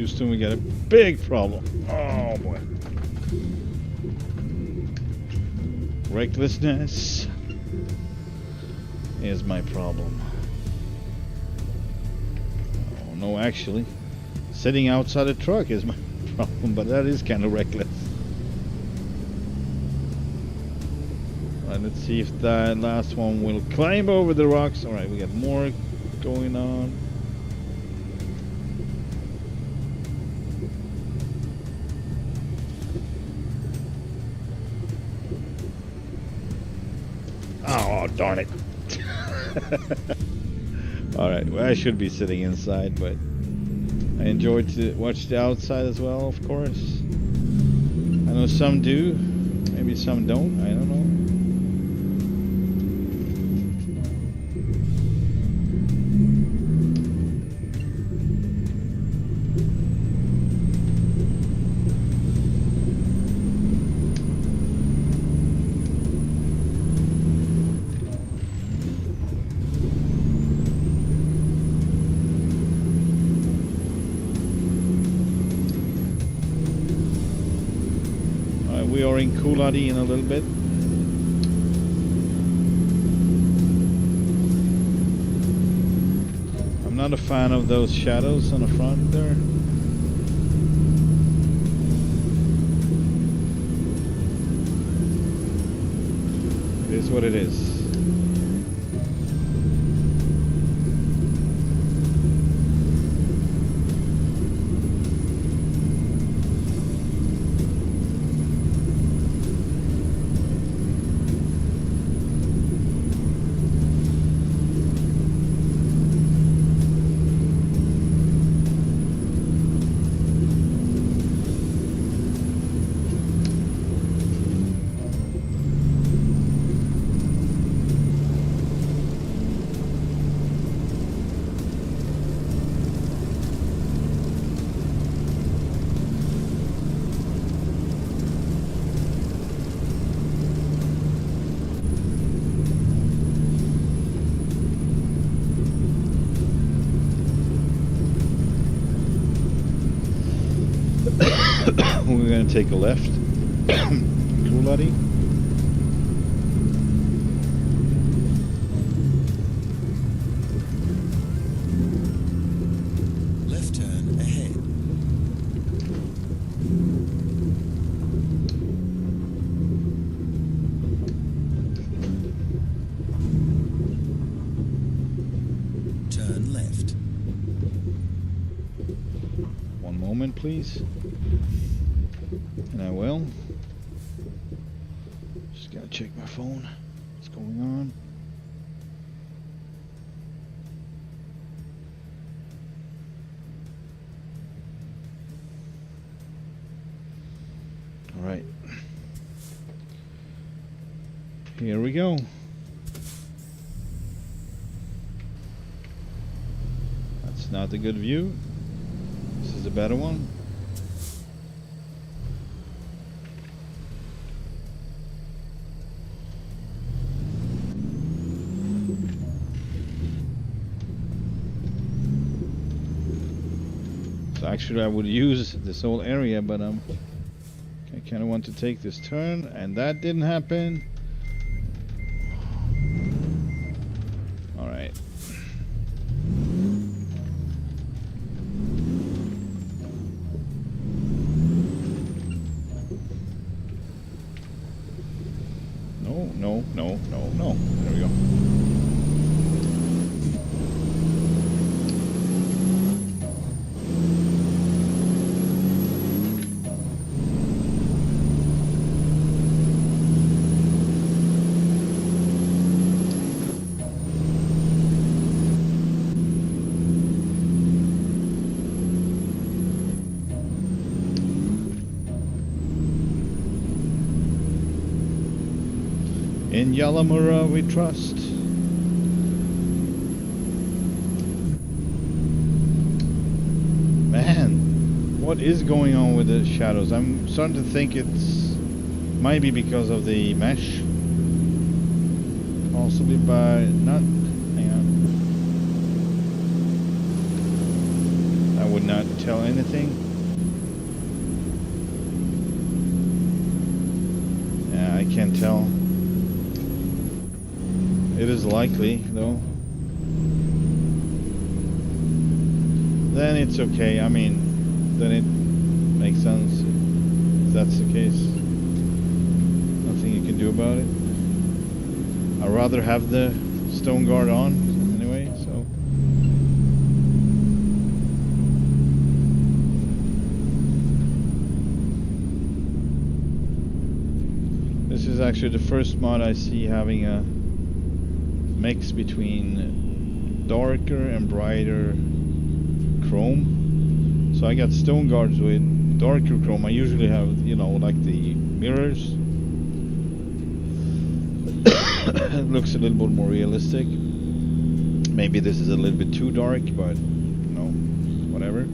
Houston, we got a big problem. Oh boy. Recklessness is my problem. Oh no, actually, sitting outside a truck is my problem, but that is kind of reckless. Alright, let's see if that last one will climb over the rocks. Alright, we got more going on. Oh, darn it. Alright, well, I should be sitting inside, but I enjoy to watch the outside as well, of course. I know some do, maybe some don't, I don't know. We are in Kuladi in a little bit. I'm not a fan of those shadows on the front there. It is what it is. We're going to take a left. Kuladi. Left turn ahead. Turn left. One moment, please. And I will. Just gotta check my phone. What's going on? All right. Here we go. That's not a good view. This is a better one. So actually I would use this whole area, but I kind of want to take this turn, and that didn't happen. All right. No. There we go. In Yalamura we trust. Man, what is going on with the shadows? I'm starting to think it's might be because of the mesh. Possibly by not. Hang on. I would not tell anything. Yeah, I can't tell. It is likely, though. Then it's okay. I mean, then it makes sense if that's the case. Nothing you can do about it. I'd rather have the stone guard on anyway, so. This is actually the first mod I see having a mix between darker and brighter chrome. So I got stone guards with darker chrome. I usually have, you know, like the mirrors. It looks a little bit more realistic. Maybe this is a little bit too dark, but you know, whatever.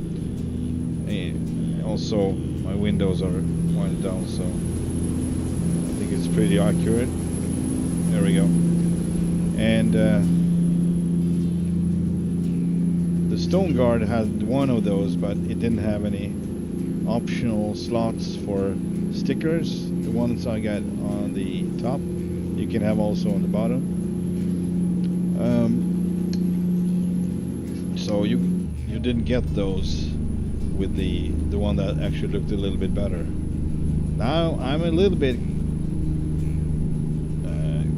Also, my windows are wound down, so I think it's pretty accurate. There we go. And the stone guard had one of those, but it didn't have any optional slots for stickers. The ones I got on the top, you can have also on the bottom. So you didn't get those with the one that actually looked a little bit better. Now I'm a little bit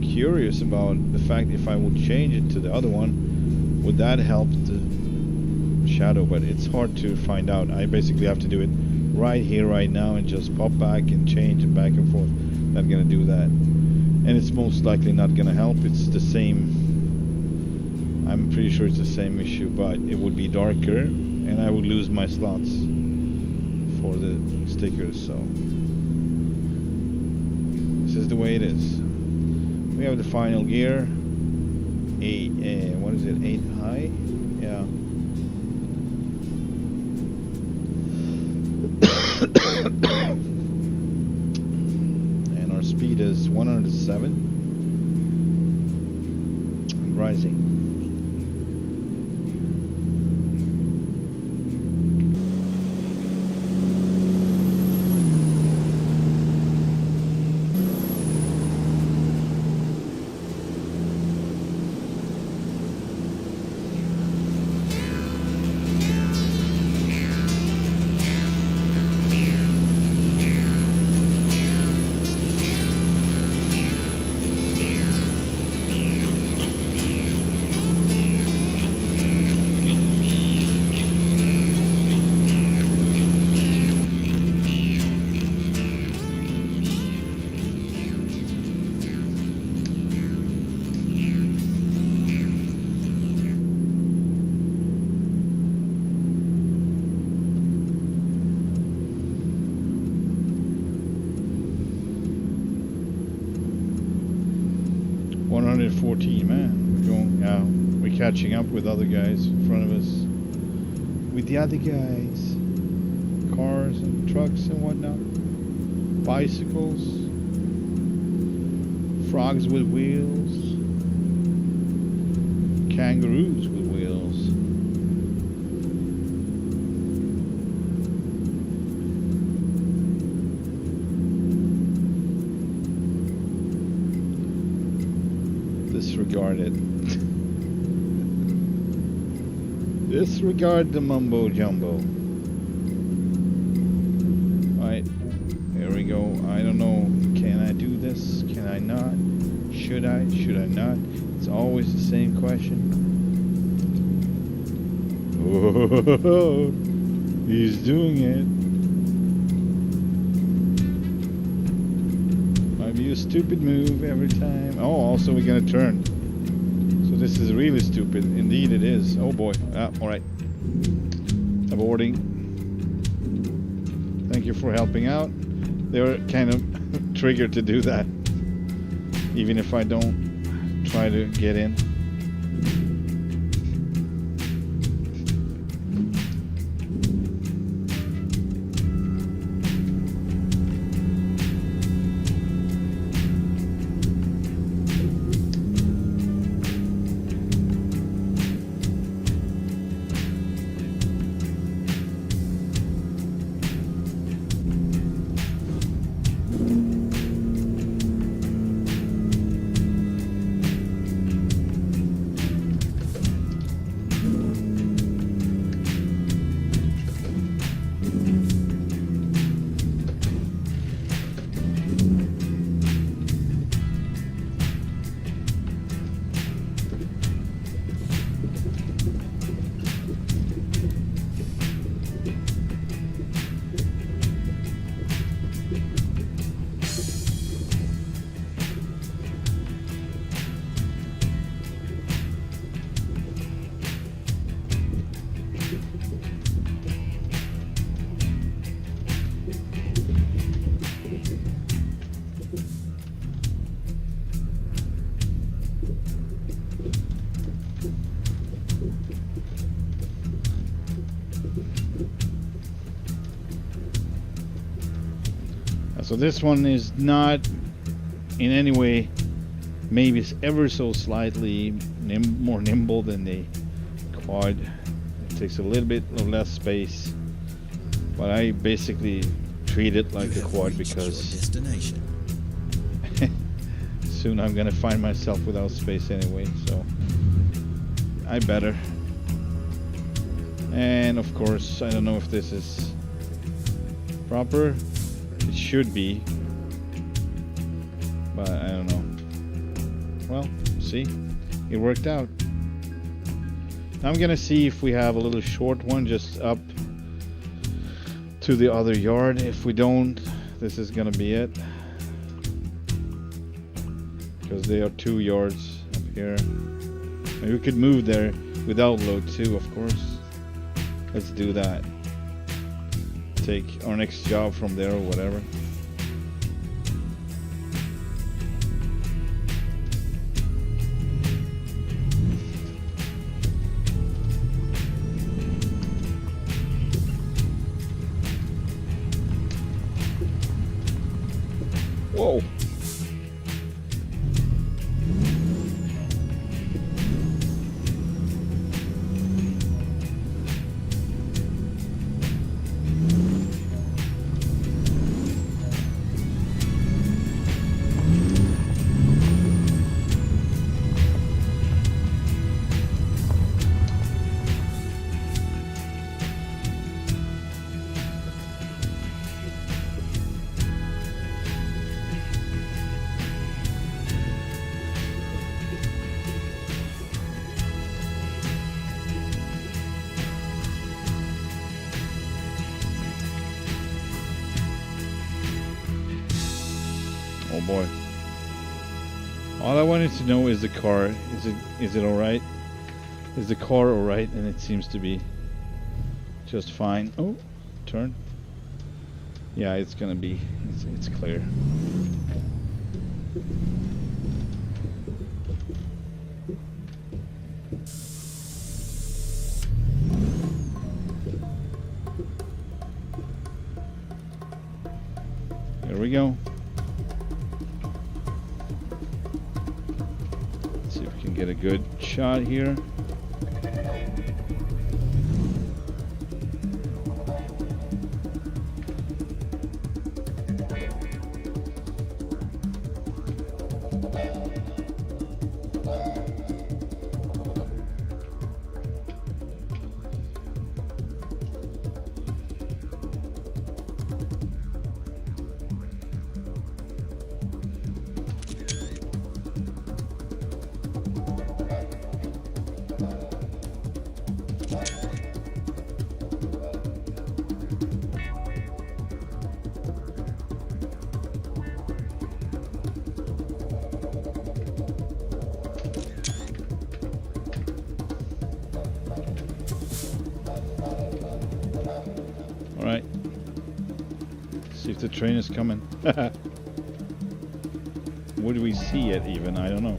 curious about the fact if I would change it to the other one, would that help the shadow? But it's hard to find out. I basically have to do it right here, right now, and just pop back and change it back and forth. Not gonna do that, and it's most likely not gonna help. It's the same. I'm pretty sure it's the same issue, but it would be darker, and I would lose my slots for the stickers. So this is the way it is. We have the final gear. What is it? 8 high? Yeah. And our speed is 107 and rising. Man, we're catching up with other guys in front of us. With the other guys, cars and trucks and whatnot, bicycles, frogs with wheels, kangaroos with wheels. Disregard it. Disregard the mumbo jumbo. Right, here we go. I don't know. Can I do this? Can I not? Should I? Should I not? It's always the same question. Oh, he's doing it. Might be a stupid move every time. Oh, also we're gonna turn. So this is really stupid. Indeed it is. Oh boy. Ah, alright. Aborting. Thank you for helping out. They were kind of triggered to do that. Even if I don't try to get in. So this one is not in any way, maybe it's ever so slightly more nimble than the quad. It takes a little bit of less space, but I basically treat it like You a have quad reached because your destination. soon I'm gonna find myself without space anyway, so I better. And of course, I don't know if this is proper. It should be, but I don't know. Well, see, it worked out. Now I'm gonna see if we have a little short one just up to the other yard. If we don't, this is gonna be it, because there are 2 yards up here. Maybe we could move there without load too, of course. Let's do that. Take our next job from there or whatever. Whoa. Oh boy. All I wanted to know is the car. Is it alright? Is the car alright? And it seems to be just fine. Oh, turn. Yeah, it's gonna be, it's clear. Here we go. See if we can get a good shot here. Alright. See if the train is coming. Would we see it even? I don't know.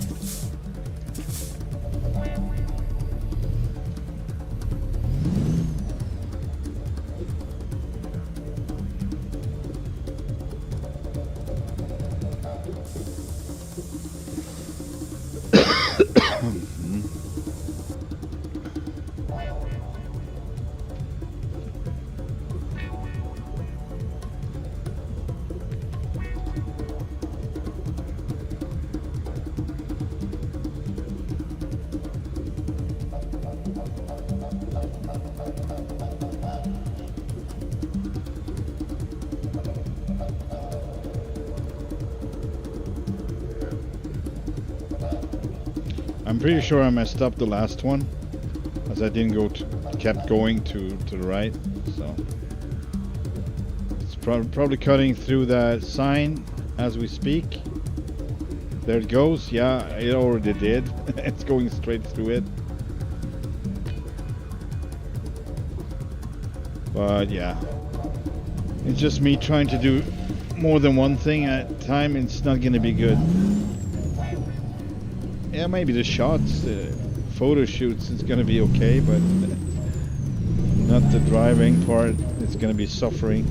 I'm pretty sure I messed up the last one, as I didn't go kept going to the right, so it's probably cutting through that sign as we speak. There it goes. Yeah, it already did. It's going straight through it. But yeah, it's just me trying to do more than one thing at a time. It's not gonna be good. Yeah, maybe the shots, the photo shoots, is gonna be okay, but not the driving part. It's gonna be suffering.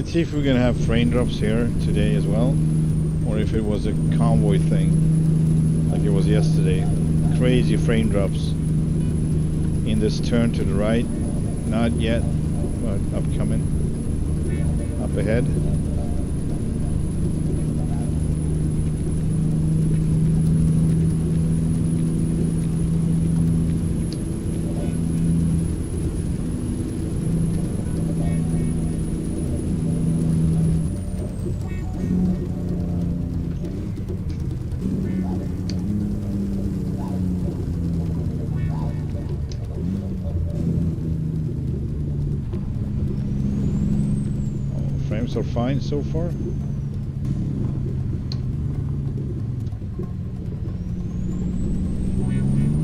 Let's see if we're gonna have raindrops here today as well, or if it was a convoy thing, like it was yesterday. Crazy raindrops in this turn to the right. Not yet, but upcoming, up ahead. Frames are fine so far.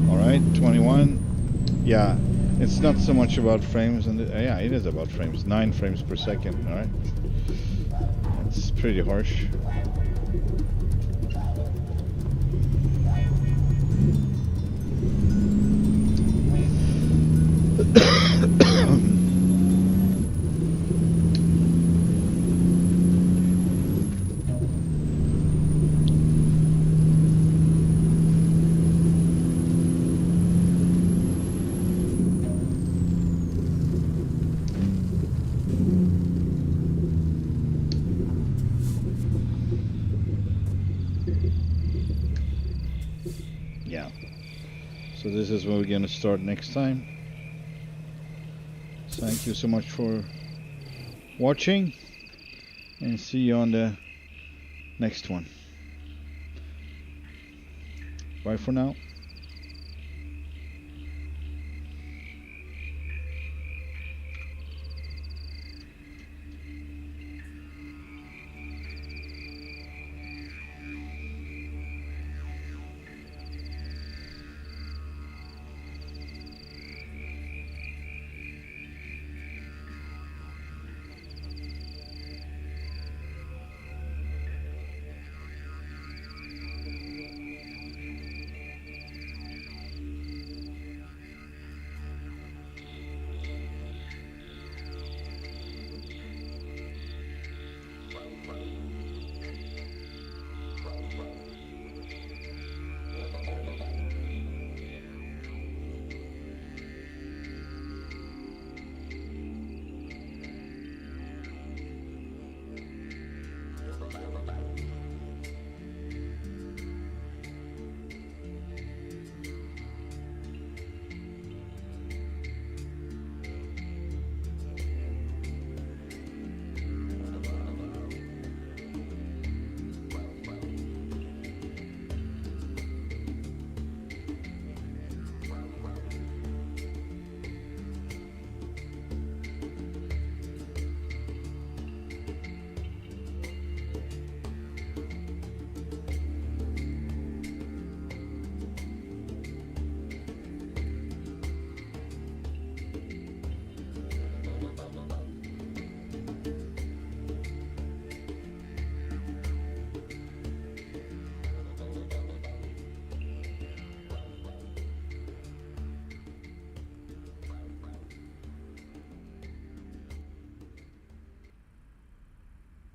Alright, 21. Yeah, it's not so much about frames, and yeah, it is about frames. 9 frames per second. Alright, it's pretty harsh. Yeah, so this is where we're gonna start next time. Thank you so much for watching, and see you on the next one. Bye for now.